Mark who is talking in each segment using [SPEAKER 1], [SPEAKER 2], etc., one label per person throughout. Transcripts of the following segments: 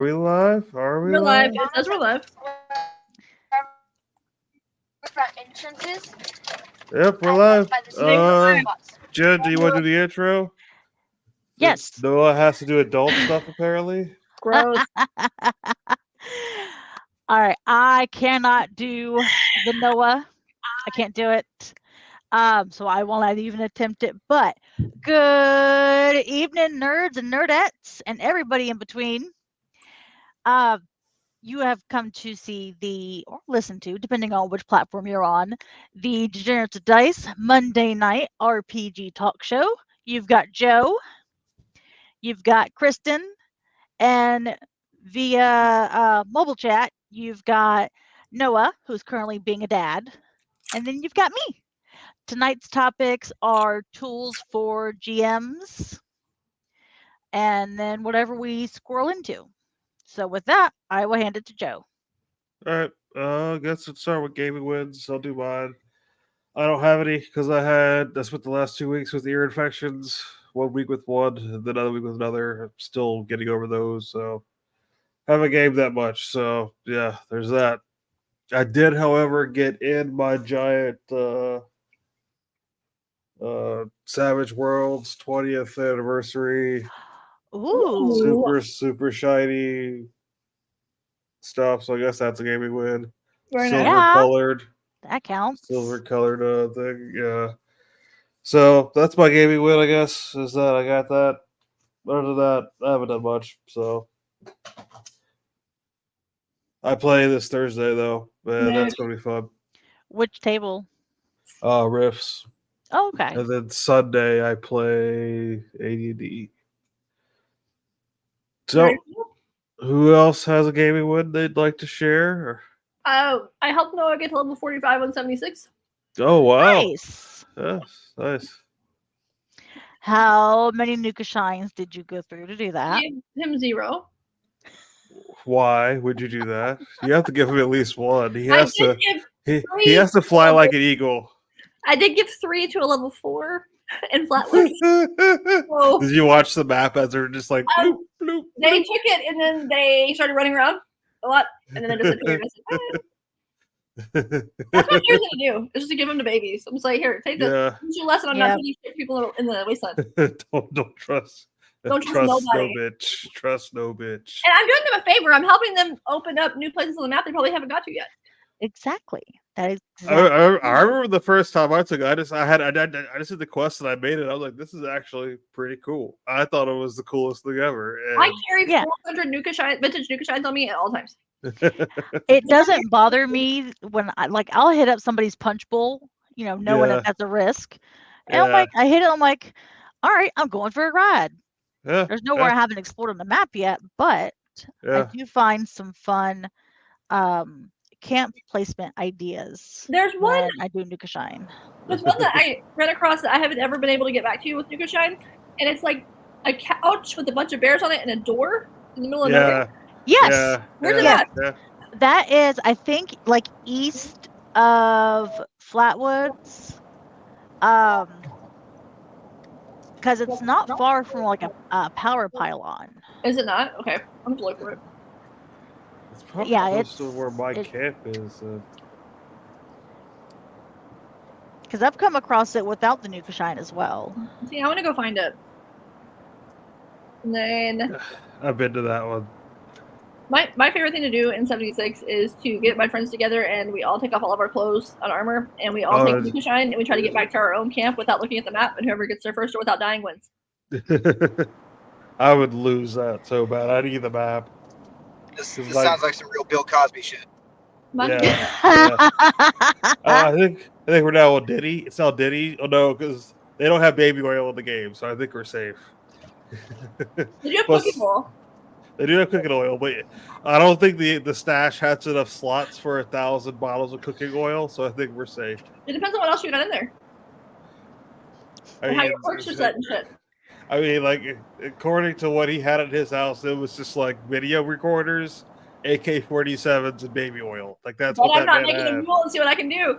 [SPEAKER 1] we live? Are we
[SPEAKER 2] We're live.
[SPEAKER 1] live?
[SPEAKER 2] It says we're live.
[SPEAKER 3] Entrances.
[SPEAKER 1] Yep, we're live.
[SPEAKER 2] live.
[SPEAKER 1] Jen, do you want to do the intro?
[SPEAKER 4] Yes.
[SPEAKER 1] Since Noah has to do adult stuff, apparently.
[SPEAKER 2] Gross.
[SPEAKER 4] All right. I cannot do the Noah. I can't do it. So I won't even attempt it. But good evening, nerds and nerdettes and everybody in between. You have come to see or listen to, depending on which platform you're on, the Degenerates of Dice Monday night RPG talk show. You've got Joe. You've got Kristen. And via mobile chat, you've got Noah, who's currently being a dad. And then you've got me. Tonight's topics are tools for GMs. And then whatever we squirrel into. So with that, I will hand it to Joe.
[SPEAKER 1] All right. I guess let's start with gaming wins. I'll do mine. I don't have any because I spent the last 2 weeks with ear infections. 1 week with one, and then another week with another. I'm still getting over those, so haven't gamed that much. So yeah, there's that. I did, however, get in my giant Savage Worlds 20th anniversary.
[SPEAKER 4] Ooh.
[SPEAKER 1] Super shiny stuff. So I guess that's a gaming win.
[SPEAKER 2] Very
[SPEAKER 1] Silver
[SPEAKER 2] nice.
[SPEAKER 4] Yeah.
[SPEAKER 1] colored.
[SPEAKER 4] That counts.
[SPEAKER 1] Silver colored thing. Yeah. So that's my gaming win, I guess. Is that I got that. Other than that, I haven't done much. So I play this Thursday though. Man, that's gonna be fun.
[SPEAKER 4] Which table?
[SPEAKER 1] Riffs.
[SPEAKER 4] Oh, okay.
[SPEAKER 1] And then Sunday I play AD&D. So who else has a gaming win they'd like to share?
[SPEAKER 2] I helped Noah get to level 45 on 76.
[SPEAKER 1] Oh wow.
[SPEAKER 4] Nice.
[SPEAKER 1] Yes, nice.
[SPEAKER 4] How many Nuka Shines did you go through to do that?
[SPEAKER 2] Gave him 0.
[SPEAKER 1] Why would you do that? You have to give him at least one. He has to.
[SPEAKER 2] Give
[SPEAKER 1] He has to fly like an eagle.
[SPEAKER 2] I did give 3 to a level 4 in Flatwood. So,
[SPEAKER 1] Did you watch the map as they're just like bloop, bloop,
[SPEAKER 2] they took it and then they started running around a lot and then they disappeared. I said, that's what you're gonna do. Is just to give them to babies. I'm just like, here, take this.
[SPEAKER 1] Yeah.
[SPEAKER 2] Teach you a lesson on not to shit people in the wasteland.
[SPEAKER 1] Don't trust.
[SPEAKER 2] Don't trust
[SPEAKER 1] no
[SPEAKER 2] nobody.
[SPEAKER 1] bitch. Trust no bitch.
[SPEAKER 2] And I'm doing them a favor. I'm helping them open up new places on the map they probably haven't got to yet.
[SPEAKER 4] Exactly. That is.
[SPEAKER 1] I remember the first time I took it. I just did the quest and I made it. I was like, this is actually pretty cool. I thought it was the coolest thing ever. And
[SPEAKER 2] I carry 400 Nuka Shine, vintage Nuka Shines on me at all times.
[SPEAKER 4] It doesn't bother me when I'll hit up somebody's punch bowl, knowing that that's a risk. And I'm like, I hit it. I'm like, all right, I'm going for a ride.
[SPEAKER 1] Yeah,
[SPEAKER 4] There's nowhere I haven't explored on the map yet, but I do find some fun camp placement ideas.
[SPEAKER 2] There's one
[SPEAKER 4] I do Nuka Shine.
[SPEAKER 2] There's one that I ran across that I haven't ever been able to get back to with Nuka Shine, and it's like a couch with a bunch of bears on it and a door in the middle of nowhere.
[SPEAKER 4] Yes.
[SPEAKER 1] Yeah,
[SPEAKER 2] Where's that?
[SPEAKER 1] Yeah.
[SPEAKER 4] That is, I think, like east of Flatwoods. Because it's not far from like a power pylon.
[SPEAKER 2] Is it not? Okay, I'm gonna look for it.
[SPEAKER 1] It's probably close to where my camp is.
[SPEAKER 4] Because I've come across it without the Nuka Shine as well.
[SPEAKER 2] See, I want to go find it. And then
[SPEAKER 1] I've been to that one.
[SPEAKER 2] My favorite thing to do in 76 is to get my friends together and we all take off all of our clothes and armor and we all take Nuka Shine and we try to get back to our own camp without looking at the map, and whoever gets there first or without dying wins.
[SPEAKER 1] I would lose that so bad. I need the map.
[SPEAKER 5] This sounds like some real Bill Cosby shit.
[SPEAKER 1] Yeah. I think we're now on Diddy. It's now Diddy. Oh no, because they don't have baby oil in the game, so I think we're safe.
[SPEAKER 2] Did you have Pokeball?
[SPEAKER 1] They do have cooking oil, but I don't think the stash has enough slots for 1,000 bottles of cooking oil, so I think we're safe.
[SPEAKER 2] It depends on what else you got in there. How your perks are set and shit.
[SPEAKER 1] I mean, like, according to what he had at his house, it was just like video recorders, AK-47s, and baby oil. Like that's
[SPEAKER 2] but
[SPEAKER 1] what
[SPEAKER 2] I'm not making a rule and see what I can do.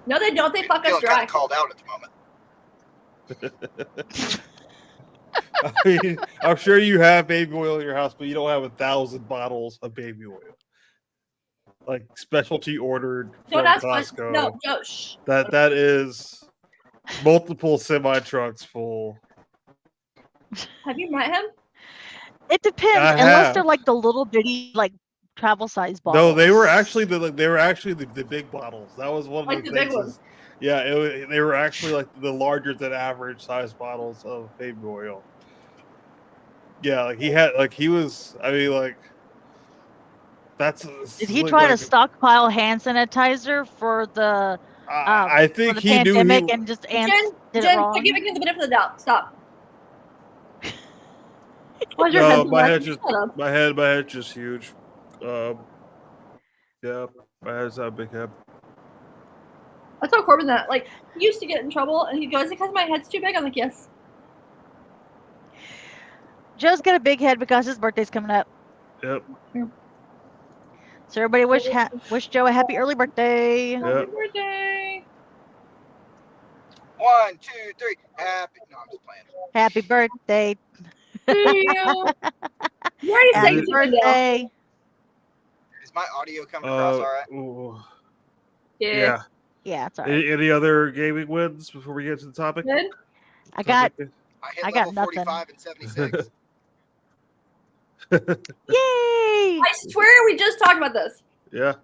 [SPEAKER 2] No, they don't. They fuck us dry.
[SPEAKER 5] Kind of called out at the moment.
[SPEAKER 1] I mean, I'm sure you have baby oil in your house, but you don't have 1,000 bottles of baby oil. Like specialty ordered
[SPEAKER 2] Don't
[SPEAKER 1] from
[SPEAKER 2] ask
[SPEAKER 1] Costco.
[SPEAKER 2] No, Joe, shh.
[SPEAKER 1] That is multiple semi trucks full.
[SPEAKER 2] Have you met him?
[SPEAKER 4] It depends,
[SPEAKER 1] I
[SPEAKER 4] unless
[SPEAKER 1] have.
[SPEAKER 4] they're like the little bitty like travel size bottles.
[SPEAKER 1] No, they were actually the big bottles. That was one of
[SPEAKER 2] Like
[SPEAKER 1] the
[SPEAKER 2] the big
[SPEAKER 1] things.
[SPEAKER 2] ones.
[SPEAKER 1] Yeah, they were actually like the larger than average size bottles of baby oil. Yeah, like he was. I mean, like that's.
[SPEAKER 4] Did he try to stockpile hand sanitizer for the
[SPEAKER 1] I
[SPEAKER 4] for
[SPEAKER 1] think
[SPEAKER 4] the
[SPEAKER 1] he knew
[SPEAKER 4] pandemic
[SPEAKER 1] he.
[SPEAKER 4] and just
[SPEAKER 2] Jen,
[SPEAKER 4] did it
[SPEAKER 2] Jen,
[SPEAKER 4] wrong?
[SPEAKER 2] quit giving him the benefit of the doubt. Stop. Why's your
[SPEAKER 1] No,
[SPEAKER 2] head so
[SPEAKER 1] my
[SPEAKER 2] wide?
[SPEAKER 1] head's just
[SPEAKER 2] Shut up.
[SPEAKER 1] my head's just huge. Yeah, my head's not a big head.
[SPEAKER 2] I told Corbin that. Like, he used to get in trouble, and he goes, because my head's too big. I'm like, yes.
[SPEAKER 4] Joe's got a big head because his birthday's coming up.
[SPEAKER 1] Yep.
[SPEAKER 4] So everybody wish Joe a happy early birthday.
[SPEAKER 1] Yep.
[SPEAKER 2] Happy birthday.
[SPEAKER 5] 1, 2, 3. Happy. No, I'm just playing.
[SPEAKER 4] Happy birthday.
[SPEAKER 2] To you. You already sang
[SPEAKER 4] Happy
[SPEAKER 2] it to me, though.
[SPEAKER 4] birthday.
[SPEAKER 5] Is my audio coming across all right?
[SPEAKER 1] Ooh.
[SPEAKER 2] Yeah.
[SPEAKER 1] Yeah.
[SPEAKER 4] Yeah, it's all right.
[SPEAKER 1] Any other gaming wins before we get to the topic?
[SPEAKER 2] Good.
[SPEAKER 4] I got
[SPEAKER 5] I hit
[SPEAKER 4] got
[SPEAKER 5] level
[SPEAKER 4] nothing.
[SPEAKER 5] 45 and 76.
[SPEAKER 4] yay.
[SPEAKER 2] I swear we just talked about this.
[SPEAKER 1] Yeah.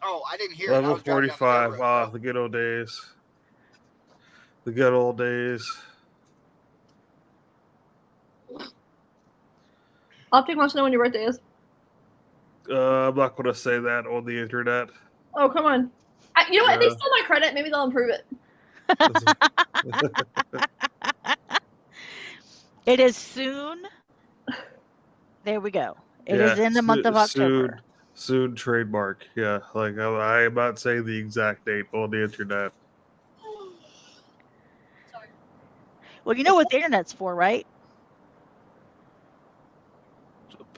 [SPEAKER 5] Oh, I didn't hear it. I
[SPEAKER 1] Level
[SPEAKER 5] was driving down the
[SPEAKER 1] 45.
[SPEAKER 5] dirt road,
[SPEAKER 1] Ah,
[SPEAKER 5] bro.
[SPEAKER 1] the good old days. The good old days.
[SPEAKER 2] Optic wants to know when your birthday is.
[SPEAKER 1] I'm not going to say that on the internet.
[SPEAKER 2] Oh, come on. You know what? If they
[SPEAKER 1] Yeah.
[SPEAKER 2] steal my credit, maybe they'll improve it.
[SPEAKER 4] It is soon. There we go. It is in the month of October.
[SPEAKER 1] Soon trademark. Yeah, like I am not saying the exact date on the internet.
[SPEAKER 3] Sorry.
[SPEAKER 4] Well, you know what the internet's for, right?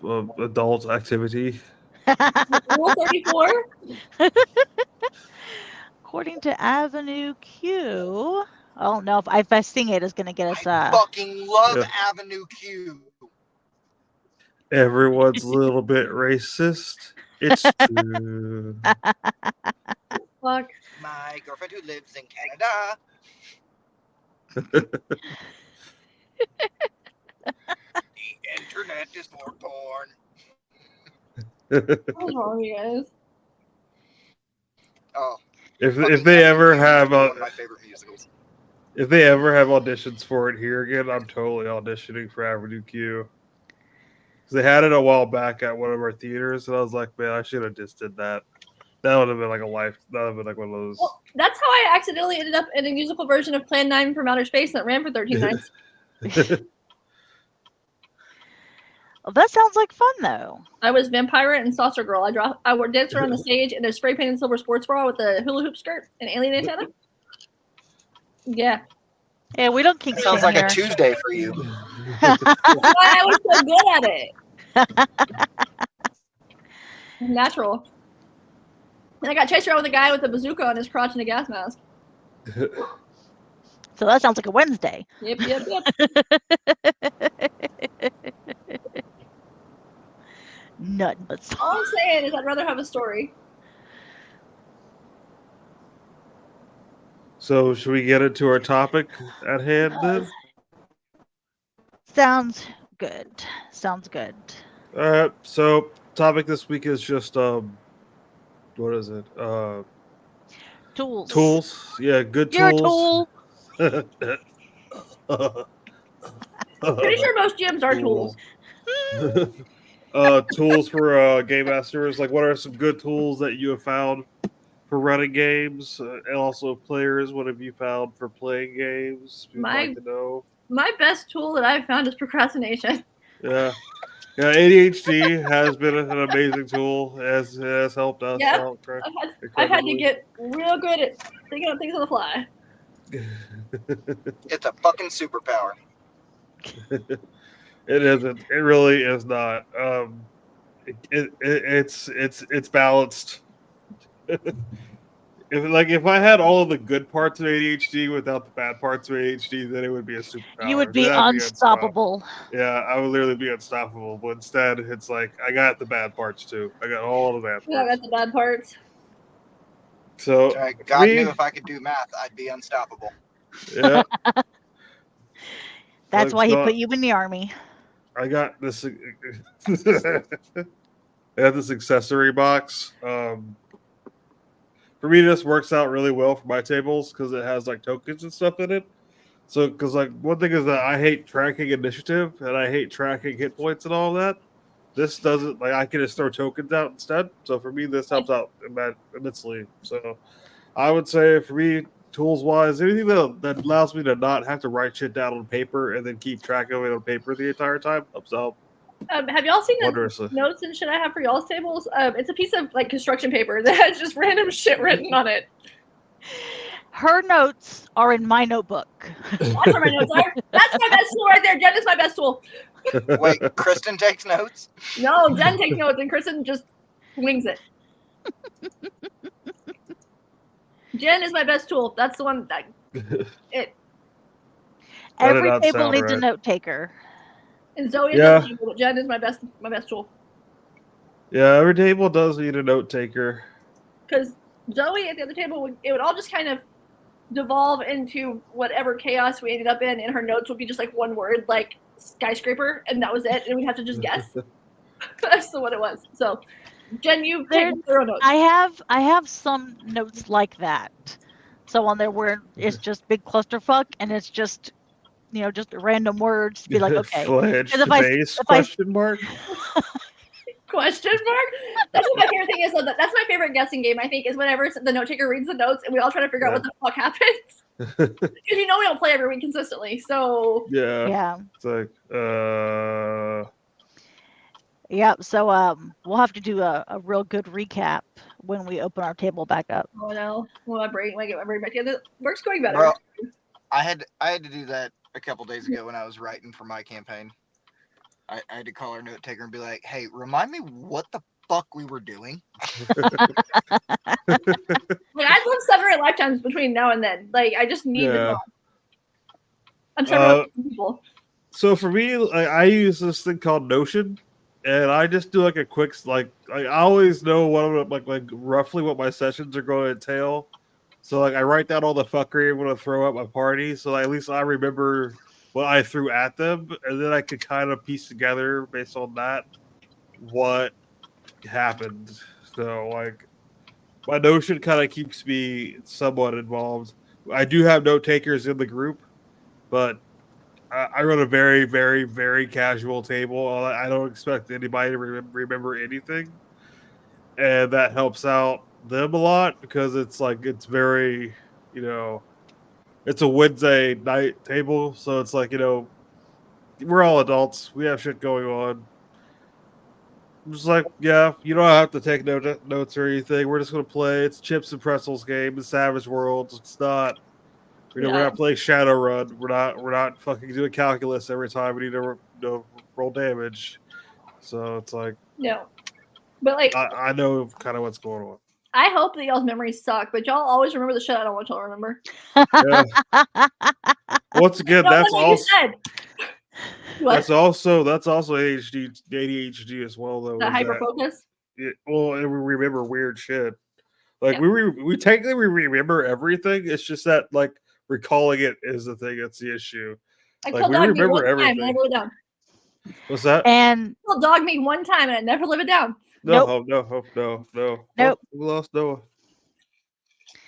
[SPEAKER 1] Adult activity.
[SPEAKER 2] Rule 34?
[SPEAKER 4] According to Avenue Q, I don't know if I sing it is going to get us.
[SPEAKER 5] I fucking love
[SPEAKER 1] Yeah.
[SPEAKER 5] Avenue Q.
[SPEAKER 1] Everyone's a little bit racist. It's true.
[SPEAKER 2] Fuck.
[SPEAKER 5] My girlfriend who lives in Canada. The internet is for porn.
[SPEAKER 2] What's wrong with you guys?
[SPEAKER 5] Oh,
[SPEAKER 1] if
[SPEAKER 5] fucking
[SPEAKER 1] they
[SPEAKER 5] Avenue
[SPEAKER 1] ever
[SPEAKER 5] Q
[SPEAKER 1] have
[SPEAKER 5] is one of my favorite musicals.
[SPEAKER 1] if they ever have auditions for it here again, I'm totally auditioning for Avenue Q. 'Cause they had it a while back at one of our theaters, and I was like, man, I should have just did that. That would have been like a life. That would have been like one of those.
[SPEAKER 2] Well, that's how I accidentally ended up in a musical version of Plan 9 from Outer Space that ran for 13 nights.
[SPEAKER 4] Well, that sounds like fun, though.
[SPEAKER 2] I was Vampire and Saucer Girl. I wore dancer on the stage in a spray painted silver sports bra with a hula hoop skirt and alien antenna. Yeah.
[SPEAKER 4] Yeah, we don't kink
[SPEAKER 5] Sounds
[SPEAKER 4] shame
[SPEAKER 5] like
[SPEAKER 4] here.
[SPEAKER 5] a Tuesday for you.
[SPEAKER 2] That's why I was so good at it. Natural. And I got chased around with a guy with a bazooka on his crotch and a gas mask.
[SPEAKER 4] So that sounds like a Wednesday.
[SPEAKER 2] Yep.
[SPEAKER 4] Nothing but
[SPEAKER 2] All I'm saying is I'd rather have a story.
[SPEAKER 1] So, should we get into our topic at hand then?
[SPEAKER 4] sounds good. Sounds good.
[SPEAKER 1] All right. So, topic this week is just what is it?
[SPEAKER 4] Tools.
[SPEAKER 1] Tools. Yeah, good
[SPEAKER 4] You're
[SPEAKER 1] tools.
[SPEAKER 4] a tool.
[SPEAKER 2] Pretty sure most gyms are tools.
[SPEAKER 1] Tools for game masters. Like, what are some good tools that you have found for running games, and also players? What have you found for playing games? If you'd like to know.
[SPEAKER 2] My best tool that I've found is procrastination.
[SPEAKER 1] Yeah. Yeah, ADHD has been an amazing tool. It has helped us
[SPEAKER 2] Yeah.
[SPEAKER 1] out.
[SPEAKER 2] I've had to get real good at thinking of things on the fly.
[SPEAKER 5] It's a fucking superpower.
[SPEAKER 1] It isn't. It really is not. It's balanced. if I had all of the good parts of ADHD without the bad parts of ADHD, then it would be a superpower.
[SPEAKER 4] You would be
[SPEAKER 1] Then I'd
[SPEAKER 4] unstoppable.
[SPEAKER 1] Yeah, I would literally be unstoppable. But instead, it's like I got the bad parts too. I got all the bad
[SPEAKER 2] Yeah,
[SPEAKER 1] parts.
[SPEAKER 2] that's the bad parts.
[SPEAKER 1] So
[SPEAKER 5] God
[SPEAKER 1] me,
[SPEAKER 5] knew if I could do math, I'd be unstoppable.
[SPEAKER 1] yeah,
[SPEAKER 4] That's
[SPEAKER 1] Like,
[SPEAKER 4] why he
[SPEAKER 1] so
[SPEAKER 4] put you in the army.
[SPEAKER 1] I got this. I have this accessory box. For me, this works out really well for my tables because it has like tokens and stuff in it. So, because like one thing is that I hate tracking initiative and I hate tracking hit points and all that. This doesn't like I can just throw tokens out instead. So for me, this helps out immensely. So I would say for me, tools wise, anything that allows me to not have to write shit down on paper and then keep track of it on paper the entire time helps out
[SPEAKER 2] Have y'all seen the
[SPEAKER 1] wondrously.
[SPEAKER 2] notes and shit I have for y'all's tables? It's a piece of like construction paper that has just random shit written on it.
[SPEAKER 4] Her notes are in my notebook.
[SPEAKER 2] That's where my notes are. That's my best tool right there. Jen is my best tool.
[SPEAKER 5] Wait, Kristen takes notes?
[SPEAKER 2] No, Jen takes notes and Kristen just wings it. Jen is my best tool. That's the one that it.
[SPEAKER 1] That did
[SPEAKER 4] Every
[SPEAKER 1] not
[SPEAKER 4] table
[SPEAKER 1] sound
[SPEAKER 4] needs a
[SPEAKER 1] right.
[SPEAKER 4] note taker.
[SPEAKER 2] And Zoe is
[SPEAKER 1] Yeah.
[SPEAKER 2] my table, but Jen is my best tool.
[SPEAKER 1] Yeah, every table does need a note taker.
[SPEAKER 2] Because Zoe at the other table, it would all just kind of devolve into whatever chaos we ended up in, and her notes would be just like one word, like skyscraper, and that was it, and we'd have to just guess. That's what it was. So, Jen, you take zero notes.
[SPEAKER 4] I have some notes like that. So on there where it's just big clusterfuck and it's just just random words to be like, okay.
[SPEAKER 1] Fledged
[SPEAKER 4] if I-
[SPEAKER 1] base?
[SPEAKER 4] if I-
[SPEAKER 1] Question mark.
[SPEAKER 2] Question mark? That's what my favorite thing is. So that's my favorite guessing game, I think, is whenever the note taker reads the notes and we all try to figure out what the fuck happens. Because we don't play every week consistently. So
[SPEAKER 1] Yeah.
[SPEAKER 4] Yeah.
[SPEAKER 1] It's like
[SPEAKER 4] Yep. So we'll have to do a real good recap when we open our table back up.
[SPEAKER 2] oh no. Well, my brain might get my brain back together. Work's going better.
[SPEAKER 5] Bro, I had to do that a couple days ago when I was writing for my campaign. I had to call our note taker and be like, "Hey, remind me what the fuck we were doing."
[SPEAKER 2] Like I'd love 7 or 8 lifetimes between now and then. Like I just need the
[SPEAKER 1] Yeah.
[SPEAKER 2] job. I'm trying to people.
[SPEAKER 1] So for me, I use this thing called Notion, and I just do like a quick I always know what I'm like roughly what my sessions are going to entail. So like I write down all the fuckery I'm going to throw at my party, so at least I remember what I threw at them, and then I could kind of piece together based on that what happened. So like my Notion kind of keeps me somewhat involved. I do have note takers in the group, but I run a very, very, very casual table. I don't expect anybody to remember anything, and that helps out them a lot because it's like it's very, it's a Wednesday night table, so it's like we're all adults. We have shit going on. I'm just like, yeah, you don't have to take notes or anything. We're just gonna play. It's chips and pretzels game. It's Savage Worlds. It's not. We're not playing Shadowrun. We're not fucking doing calculus every time we need to roll damage. So it's like
[SPEAKER 2] but like
[SPEAKER 1] I know kind of what's going on.
[SPEAKER 2] I hope that y'all's memories suck, but y'all always remember the shit I don't want y'all to remember.
[SPEAKER 1] Yeah. Once again, that's also ADHD as well though.
[SPEAKER 2] That hyper focus.
[SPEAKER 1] Well, and we remember weird shit. Like we technically remember everything. It's just that like recalling it is the thing that's the issue.
[SPEAKER 2] I
[SPEAKER 1] Like
[SPEAKER 2] killed
[SPEAKER 1] we
[SPEAKER 2] dog me
[SPEAKER 1] remember
[SPEAKER 2] one time and I
[SPEAKER 1] everything.
[SPEAKER 2] never live it down.
[SPEAKER 1] What's that?
[SPEAKER 4] And
[SPEAKER 2] I killed dog me one time and I never live it down.
[SPEAKER 1] No.
[SPEAKER 4] Nope.
[SPEAKER 1] We lost Noah.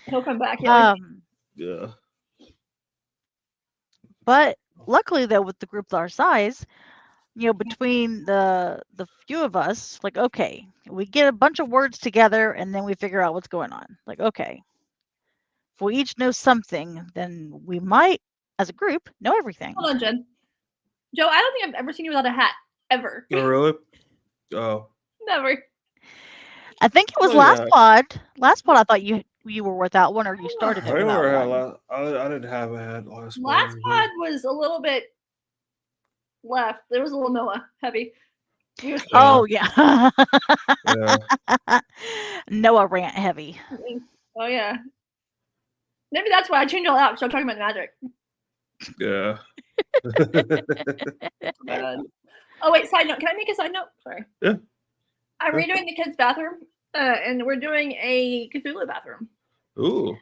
[SPEAKER 2] He'll come back. Yeah.
[SPEAKER 4] But luckily though, with the group our size, between the few of us, like, okay, we get a bunch of words together and then we figure out what's going on. Like, okay, if we each know something, then we might, as a group, know everything.
[SPEAKER 2] Hold on, Jen. Joe, I don't think I've ever seen you without a hat. Ever.
[SPEAKER 1] Oh, really? Oh.
[SPEAKER 2] Never.
[SPEAKER 4] I think it was last pod. Last pod, I thought you were without one, or you started it without one.
[SPEAKER 1] I didn't have a hat last pod.
[SPEAKER 2] Last pod was a little bit left. There was a little Noah heavy.
[SPEAKER 4] Oh yeah.
[SPEAKER 1] Yeah.
[SPEAKER 4] Noah rant heavy.
[SPEAKER 2] Oh yeah. Maybe that's why I changed all out. So I'm talking about magic.
[SPEAKER 1] Yeah.
[SPEAKER 2] Bad. Oh wait, side note. Can I make a side note? Sorry.
[SPEAKER 1] Yeah.
[SPEAKER 2] I'm
[SPEAKER 1] Yeah.
[SPEAKER 2] redoing the kids' bathroom, and we're doing a Cthulhu bathroom.
[SPEAKER 1] Ooh.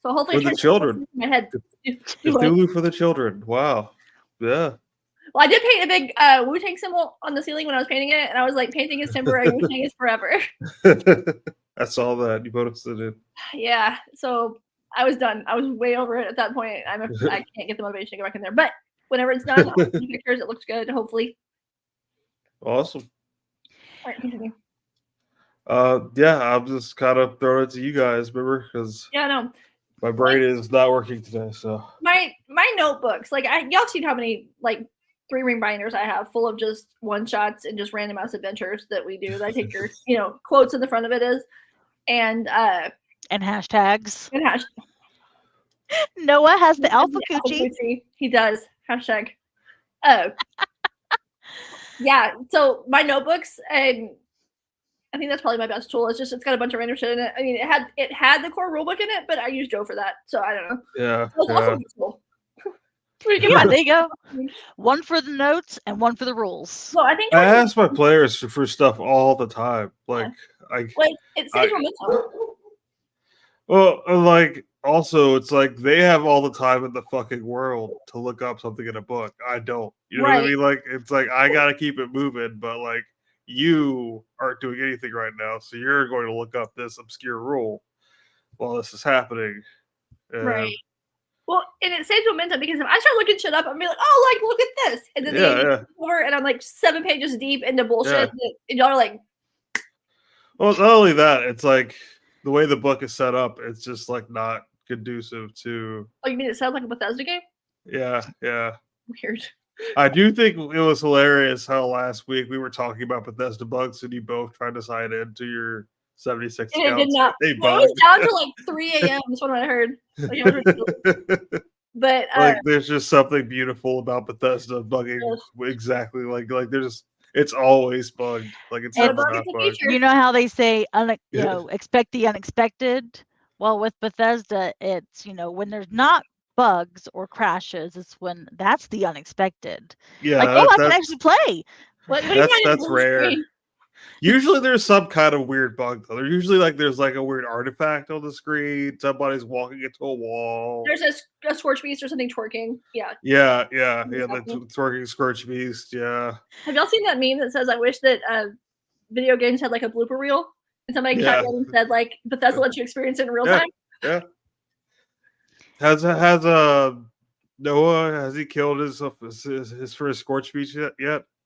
[SPEAKER 2] So hopefully,
[SPEAKER 1] For the
[SPEAKER 2] it turns
[SPEAKER 1] children.
[SPEAKER 2] my head.
[SPEAKER 1] Cthulhu for the children. Wow. Yeah.
[SPEAKER 2] Well, I did paint a big Wu-Tang symbol on the ceiling when I was painting it, and I was like, painting is temporary, Wu-Tang is forever.
[SPEAKER 1] I saw that. You noticed it.
[SPEAKER 2] Yeah, so I was done. I was way over it at that point. I can't get the motivation to go back in there. But whenever it's done, I'll take pictures. It looks good, hopefully.
[SPEAKER 1] Awesome.
[SPEAKER 2] All right, continue.
[SPEAKER 1] Yeah, I'm just kind of throwing it to you guys, remember? Because
[SPEAKER 2] Yeah, no.
[SPEAKER 1] my brain is not working today. So
[SPEAKER 2] My notebooks, like y'all seen how many like 3-ring binders I have full of just one shots and just random ass adventures that we do. That I take your quotes in the front of it is, and
[SPEAKER 4] hashtags.
[SPEAKER 2] and hash.
[SPEAKER 4] Noah has the alpha
[SPEAKER 2] Alpha
[SPEAKER 4] coochie.
[SPEAKER 2] Coochie. He does. Hashtag. Oh. Yeah. So my notebooks, and I think that's probably my best tool. It's got a bunch of random shit in it. I mean, it had the core rulebook in it, but I used Joe for that, so I don't know.
[SPEAKER 1] yeah.
[SPEAKER 2] It was also useful.
[SPEAKER 4] Yeah, there you go. One for the notes and one for the rules.
[SPEAKER 2] Well, I think
[SPEAKER 1] I ask my players for stuff all the time. Like
[SPEAKER 2] it saves momentum.
[SPEAKER 1] well, like also it's like they have all the time in the fucking world to look up something in a book. I don't. You know what I
[SPEAKER 2] Right.
[SPEAKER 1] mean? Like it's like I gotta keep it moving, but like you aren't doing anything right now, so you're going to look up this obscure rule while this is happening. And
[SPEAKER 2] Right. Well, and it saves momentum because if I start looking shit up, I'm be like, oh, like look at this, and then
[SPEAKER 1] Yeah.
[SPEAKER 2] over, and I'm like 7 pages deep into bullshit,
[SPEAKER 1] Yeah.
[SPEAKER 2] and y'all are like,
[SPEAKER 1] Well, not only that, it's like the way the book is set up, it's just like not conducive to
[SPEAKER 2] oh, you mean it sounds like a Bethesda game?
[SPEAKER 1] yeah.
[SPEAKER 2] Weird.
[SPEAKER 1] I do think it was hilarious how last week we were talking about Bethesda bugs and you both tried to sign into your 76
[SPEAKER 2] And it did
[SPEAKER 1] scouts.
[SPEAKER 2] not.
[SPEAKER 1] They
[SPEAKER 2] It was
[SPEAKER 1] bugged.
[SPEAKER 2] down to like 3 a.m. Is what I heard. Like, it was ridiculous. But
[SPEAKER 1] Like there's just something beautiful about Bethesda bugging
[SPEAKER 2] Yes.
[SPEAKER 1] exactly like there's it's always bugged. Like it's
[SPEAKER 2] And
[SPEAKER 1] never
[SPEAKER 2] bug
[SPEAKER 1] not
[SPEAKER 2] is a
[SPEAKER 1] bugged.
[SPEAKER 2] feature.
[SPEAKER 4] You know how they say,
[SPEAKER 1] Yeah.
[SPEAKER 4] expect the unexpected? Well, with Bethesda, it's, when there's not bugs or crashes, it's when that's the unexpected.
[SPEAKER 1] Yeah,
[SPEAKER 4] Like, I can actually play.
[SPEAKER 2] What do you mean
[SPEAKER 1] that's
[SPEAKER 2] blue
[SPEAKER 1] rare.
[SPEAKER 2] screen?
[SPEAKER 1] Usually there's some kind of weird bug though. There's like a weird artifact on the screen. Somebody's walking into a wall.
[SPEAKER 2] There's a scorch beast or something twerking. Yeah.
[SPEAKER 1] Yeah.
[SPEAKER 2] Exactly.
[SPEAKER 1] That's working Scorch Beast. Yeah.
[SPEAKER 2] Have y'all seen that meme that says, "I wish that video games had like a blooper reel," and somebody
[SPEAKER 1] Yeah.
[SPEAKER 2] chimed in and said, "Like Bethesda lets you experience it in real
[SPEAKER 1] Yeah.
[SPEAKER 2] time."
[SPEAKER 1] Yeah. Has Noah, has he killed his first Scorch Beast yet?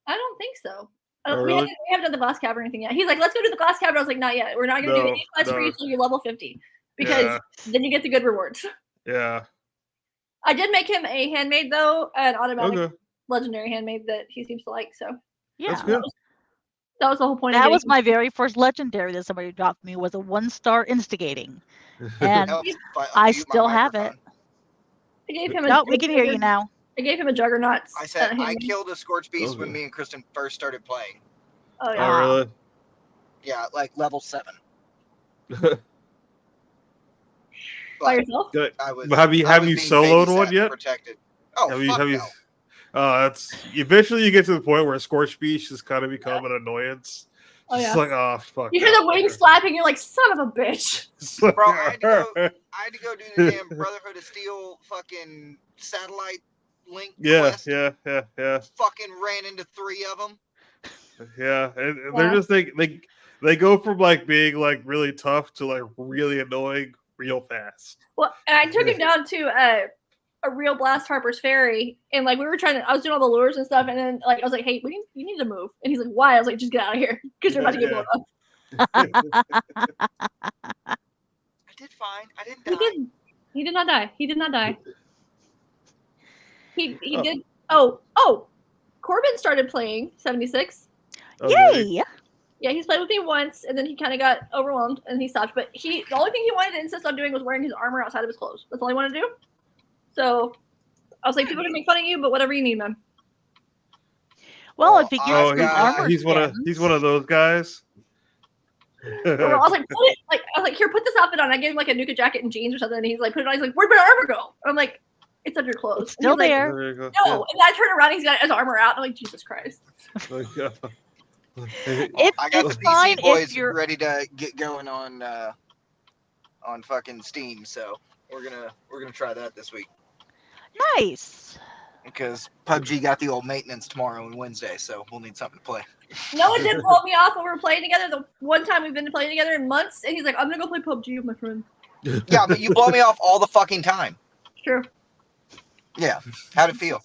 [SPEAKER 2] I don't think so.
[SPEAKER 1] Oh,
[SPEAKER 2] We
[SPEAKER 1] really?
[SPEAKER 2] haven't done the glass cavern or anything yet. He's like, "Let's go do the glass cavern." I was like, "Not yet. We're not going to do any quests for you until you're level 50 because
[SPEAKER 1] Yeah.
[SPEAKER 2] then you get the good rewards."
[SPEAKER 1] Yeah.
[SPEAKER 2] I did make him a handmade though, an automatic
[SPEAKER 1] Okay.
[SPEAKER 2] legendary handmade that he seems to like. So
[SPEAKER 4] Yeah.
[SPEAKER 1] That's good.
[SPEAKER 2] that was the whole point.
[SPEAKER 4] That
[SPEAKER 2] of
[SPEAKER 4] was
[SPEAKER 2] getting
[SPEAKER 4] my very first legendary that somebody dropped me, was a 1-star instigating. And
[SPEAKER 5] Help if
[SPEAKER 4] I
[SPEAKER 5] mute my
[SPEAKER 4] still have
[SPEAKER 5] microphone.
[SPEAKER 2] I gave him.
[SPEAKER 4] no, we can hear you now.
[SPEAKER 2] I gave him a juggernaut.
[SPEAKER 5] I said I
[SPEAKER 2] handmade.
[SPEAKER 5] killed a Scorch Beast when
[SPEAKER 1] Okay.
[SPEAKER 5] me and Kristen first started playing.
[SPEAKER 2] Oh
[SPEAKER 1] Oh,
[SPEAKER 2] yeah.
[SPEAKER 1] really?
[SPEAKER 5] Yeah, like level 7.
[SPEAKER 2] By
[SPEAKER 5] But
[SPEAKER 2] yourself?
[SPEAKER 1] Good.
[SPEAKER 5] I was.
[SPEAKER 1] Have you
[SPEAKER 5] I was being
[SPEAKER 1] soloed
[SPEAKER 5] babysat
[SPEAKER 1] one
[SPEAKER 5] and
[SPEAKER 1] yet?
[SPEAKER 5] Protected. Oh,
[SPEAKER 1] Have
[SPEAKER 5] fuck
[SPEAKER 1] you?
[SPEAKER 5] no.
[SPEAKER 1] That's eventually you get to the point where Scorch Beast has kind of become an annoyance.
[SPEAKER 2] Oh,
[SPEAKER 1] It's
[SPEAKER 2] yeah.
[SPEAKER 1] like, oh fuck.
[SPEAKER 2] You hear
[SPEAKER 1] that
[SPEAKER 2] the wings
[SPEAKER 1] fucker.
[SPEAKER 2] flapping, you're like, son of a bitch.
[SPEAKER 1] It's like,
[SPEAKER 5] Bro, I had to go do the damn Brotherhood of Steel fucking satellite link
[SPEAKER 1] yeah,
[SPEAKER 5] quest.
[SPEAKER 1] yeah.
[SPEAKER 5] Fucking ran into 3 of them.
[SPEAKER 1] Yeah, and
[SPEAKER 2] Yeah.
[SPEAKER 1] they're just they go from like being like really tough to like really annoying real fast.
[SPEAKER 2] Well, and I took him down to a real Blast Harper's Ferry, and like I was doing all the lures and stuff, and then like I was like, "Hey, you need to move," and he's like, "Why?" I was like, "Just get out of here, because you're about to get blown up."
[SPEAKER 5] I did fine. I didn't
[SPEAKER 2] He
[SPEAKER 5] die.
[SPEAKER 2] did. He did not die. He did not die. He
[SPEAKER 1] Oh.
[SPEAKER 2] did. Oh, Corbin started playing 76.
[SPEAKER 1] Okay.
[SPEAKER 4] Yay!
[SPEAKER 2] Yeah, he's played with me once, and then he kind of got overwhelmed and he stopped. But the only thing he wanted to insist on doing was wearing his armor outside of his clothes. That's all he wanted to do. So I was like, people are gonna make fun of you, but whatever you need, man.
[SPEAKER 4] Well,
[SPEAKER 5] Well,
[SPEAKER 4] if he
[SPEAKER 5] I
[SPEAKER 4] gets
[SPEAKER 1] Oh,
[SPEAKER 4] the
[SPEAKER 5] got-
[SPEAKER 4] armor
[SPEAKER 1] he's one of those guys.
[SPEAKER 2] So I was like, here, put this outfit on. I gave him like a Nuka jacket and jeans or something, and he's like, put it on. He's like, where'd my armor go? And I'm like, it's under clothes.
[SPEAKER 4] It's still
[SPEAKER 2] And he's like,
[SPEAKER 4] there.
[SPEAKER 1] There you go.
[SPEAKER 2] no. And I turn around, and he's got his armor out. And I'm like, Jesus Christ.
[SPEAKER 1] Like,
[SPEAKER 5] I got
[SPEAKER 4] It's
[SPEAKER 5] the
[SPEAKER 4] fine
[SPEAKER 5] PC
[SPEAKER 4] if
[SPEAKER 5] boys
[SPEAKER 4] you're-
[SPEAKER 5] ready to get going on fucking Steam, so we're gonna try that this week
[SPEAKER 4] Nice.
[SPEAKER 5] because PUBG got the old maintenance tomorrow and Wednesday, so we'll need something to play.
[SPEAKER 2] Noah did blow me off when we were playing together. The one time we've been playing together in months, and he's like, I'm gonna go play PUBG with my friend.
[SPEAKER 5] Yeah, but you blow me off all the fucking time.
[SPEAKER 2] True.
[SPEAKER 5] Yeah, how'd it feel?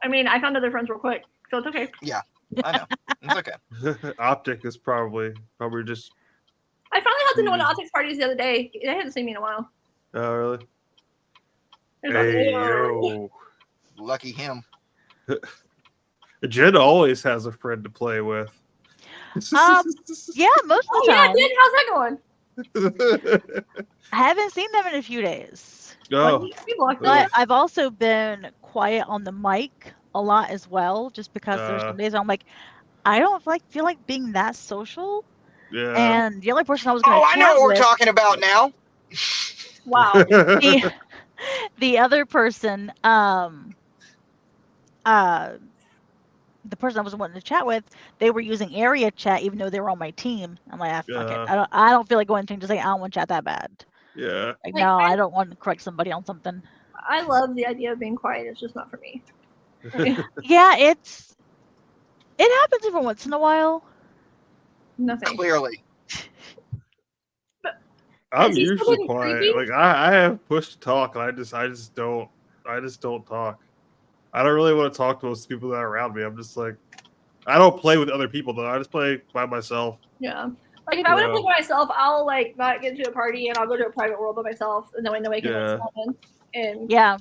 [SPEAKER 2] I mean, I found other friends real quick, so it's okay.
[SPEAKER 5] I know it's okay.
[SPEAKER 1] Optic is probably just.
[SPEAKER 2] I finally had to know an optics parties the other day. They hadn't seen me in a while.
[SPEAKER 1] Oh really?
[SPEAKER 2] It was like,
[SPEAKER 1] Hey
[SPEAKER 2] "Whoa."
[SPEAKER 1] yo.
[SPEAKER 5] Lucky him.
[SPEAKER 1] Jen always has a friend to play with.
[SPEAKER 4] Yeah, most of
[SPEAKER 2] Oh
[SPEAKER 4] the
[SPEAKER 2] yeah,
[SPEAKER 4] time.
[SPEAKER 2] Jen, how's that going?
[SPEAKER 4] I haven't seen them in a few days.
[SPEAKER 1] Oh,
[SPEAKER 2] We blocked
[SPEAKER 4] But
[SPEAKER 2] it.
[SPEAKER 4] I've also been quiet on the mic a lot as well, just because there's some days I'm like, I don't feel like being that social.
[SPEAKER 1] yeah.
[SPEAKER 4] And the only person I was going
[SPEAKER 5] Oh,
[SPEAKER 4] to
[SPEAKER 5] I know
[SPEAKER 4] chat
[SPEAKER 5] what we're
[SPEAKER 4] with,
[SPEAKER 5] talking about now.
[SPEAKER 2] Wow.
[SPEAKER 4] the other person, the person I was wanting to chat with, they were using area chat even though they were on my team. I'm like, fuck it.
[SPEAKER 1] Yeah.
[SPEAKER 4] I don't feel like going to just like I don't want to chat that bad.
[SPEAKER 1] Yeah.
[SPEAKER 4] Like,
[SPEAKER 2] Like,
[SPEAKER 4] no, I don't want to correct somebody on something.
[SPEAKER 2] I love the idea of being quiet. It's just not for me.
[SPEAKER 4] Yeah, it happens every once in a while.
[SPEAKER 2] Nothing.
[SPEAKER 5] Clearly.
[SPEAKER 1] I'm
[SPEAKER 2] Is he still
[SPEAKER 1] usually
[SPEAKER 2] being
[SPEAKER 1] quiet.
[SPEAKER 2] creepy?
[SPEAKER 1] Like I have push to talk, and I just don't talk. I don't really want to talk to most people that are around me. I'm just like, I don't play with other people though. I just play by myself.
[SPEAKER 2] Yeah. Like if I would have
[SPEAKER 1] Yeah.
[SPEAKER 2] played by myself, I'll like not get into a party and I'll go to a private world by myself, and that way nobody can
[SPEAKER 1] Yeah.
[SPEAKER 2] like, spawn in. And
[SPEAKER 4] Yeah.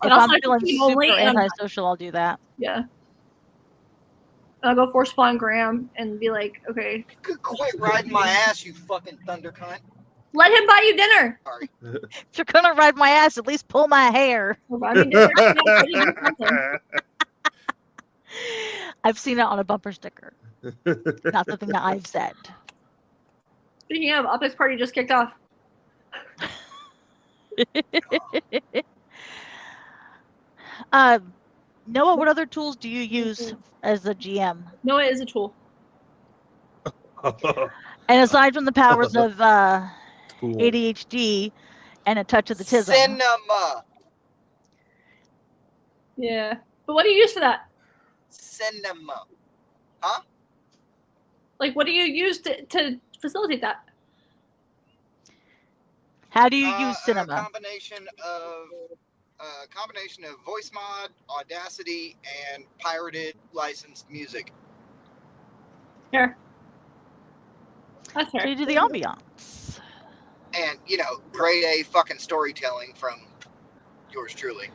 [SPEAKER 2] And
[SPEAKER 4] If
[SPEAKER 2] also
[SPEAKER 4] I'm
[SPEAKER 2] I
[SPEAKER 4] feeling
[SPEAKER 2] keep
[SPEAKER 4] super
[SPEAKER 2] only, and I'm-
[SPEAKER 4] antisocial, I'll do that.
[SPEAKER 2] yeah. And I'll go force spawn Graham and be like, okay,
[SPEAKER 5] Quit riding my ass, you fucking thunder cunt.
[SPEAKER 2] let him buy you dinner.
[SPEAKER 5] Sorry.
[SPEAKER 4] If you're gonna ride my ass, at least pull my hair.
[SPEAKER 2] He'll buy me dinner. Yeah, what do you do something?
[SPEAKER 4] I've seen it on a bumper sticker. Not something that I've said.
[SPEAKER 2] Speaking of, Optics Party just kicked off.
[SPEAKER 4] Noah, what other tools do you use as a GM?
[SPEAKER 2] Noah is a tool.
[SPEAKER 4] And aside from the powers of
[SPEAKER 1] Cool.
[SPEAKER 4] ADHD and a touch of the tism,
[SPEAKER 5] Cinema.
[SPEAKER 2] Yeah. But what do you use for that?
[SPEAKER 5] Cinema.
[SPEAKER 2] Like, what do you use to facilitate that?
[SPEAKER 4] how do you use
[SPEAKER 5] A
[SPEAKER 4] cinema?
[SPEAKER 5] combination of voice mod, Audacity, and pirated licensed music.
[SPEAKER 2] Here. That's
[SPEAKER 4] So
[SPEAKER 2] fair.
[SPEAKER 4] you do the ambiance.
[SPEAKER 5] And, grade A fucking storytelling from yours truly.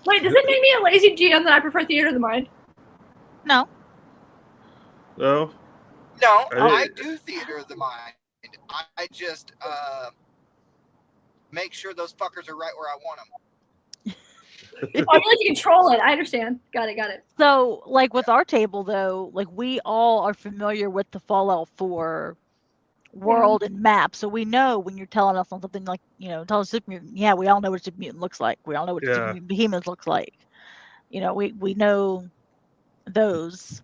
[SPEAKER 2] Wait, does it make me a lazy GM that I prefer theater of the mind?
[SPEAKER 4] No.
[SPEAKER 1] No.
[SPEAKER 5] No,
[SPEAKER 1] Hey.
[SPEAKER 5] I do theater of the mind. I just make sure those fuckers are right where I want them.
[SPEAKER 2] Oh, you like to control it. I understand. Got it.
[SPEAKER 4] So, like with our table, though, like we all are familiar with the Fallout 4 world and map, so we know when you're telling us on something like, tell us super mutant. Yeah, we all know what a super mutant looks like. We all know what a super
[SPEAKER 1] Yeah.
[SPEAKER 4] mutant behemoth looks like. We know those.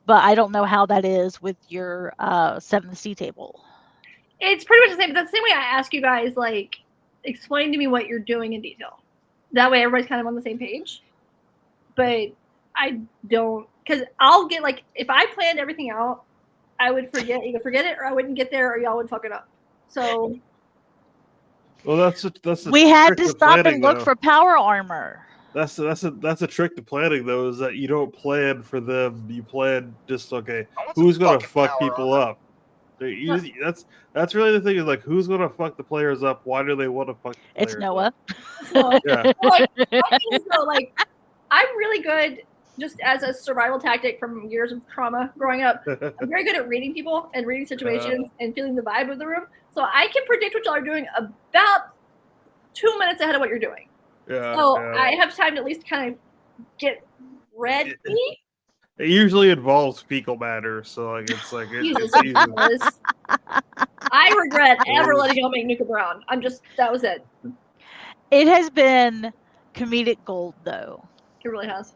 [SPEAKER 4] But I don't know how that is with your 7th Sea table.
[SPEAKER 2] It's pretty much the same. But that's the same way I ask you guys, like, explain to me what you're doing in detail. That way everybody's kind of on the same page. But I don't, because I'll get, like, if I planned everything out, I would either forget it or I wouldn't get there or y'all would fuck it up. So
[SPEAKER 1] Well, that's a
[SPEAKER 4] We had
[SPEAKER 1] trick
[SPEAKER 4] to
[SPEAKER 1] to
[SPEAKER 4] stop
[SPEAKER 1] planning,
[SPEAKER 4] and look
[SPEAKER 1] though.
[SPEAKER 4] for power armor.
[SPEAKER 1] That's a trick to planning though, is that you don't plan for them. You plan just okay.
[SPEAKER 5] I want some
[SPEAKER 1] Who's gonna
[SPEAKER 5] fucking
[SPEAKER 1] fuck
[SPEAKER 5] power
[SPEAKER 1] people
[SPEAKER 5] armor.
[SPEAKER 1] up? That's really the thing, is like, who's gonna fuck the players up? Why do they want to fuck the players
[SPEAKER 4] It's Noah.
[SPEAKER 2] so,
[SPEAKER 1] Yeah.
[SPEAKER 2] like, my thing is, though, like, I'm really good just as a survival tactic from years of trauma growing up. I'm very good at reading people and reading situations and feeling the vibe of the room. So I can predict what y'all are doing about 2 minutes ahead of what you're doing.
[SPEAKER 1] Yeah.
[SPEAKER 2] So
[SPEAKER 1] yeah.
[SPEAKER 2] I have time to at least kind of get ready.
[SPEAKER 1] It usually involves fecal matter, so like it's like
[SPEAKER 2] Jesus
[SPEAKER 1] it's easy.
[SPEAKER 2] Christ. I regret ever
[SPEAKER 1] Yes.
[SPEAKER 2] letting go make Nuka Brown. That was it.
[SPEAKER 4] It has been comedic gold, though.
[SPEAKER 2] It really has.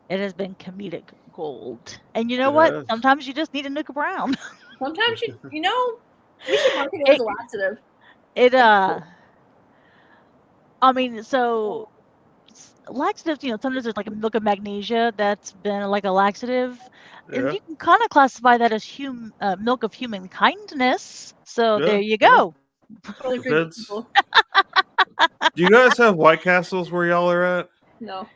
[SPEAKER 4] It has been comedic gold. And you know what?
[SPEAKER 1] Yes.
[SPEAKER 4] Sometimes you just need a Nuka Brown.
[SPEAKER 2] Sometimes we should market it as a laxative.
[SPEAKER 4] I mean, so laxatives, sometimes there's like a milk of magnesia that's been like a laxative. And
[SPEAKER 1] Yeah.
[SPEAKER 4] you can kind of classify that as milk of human kindness. So
[SPEAKER 1] Yeah,
[SPEAKER 4] there you
[SPEAKER 1] yeah.
[SPEAKER 4] go.
[SPEAKER 2] Totally agree with
[SPEAKER 1] Depends.
[SPEAKER 2] people.
[SPEAKER 1] Do you guys have White Castles where y'all are at?
[SPEAKER 2] No.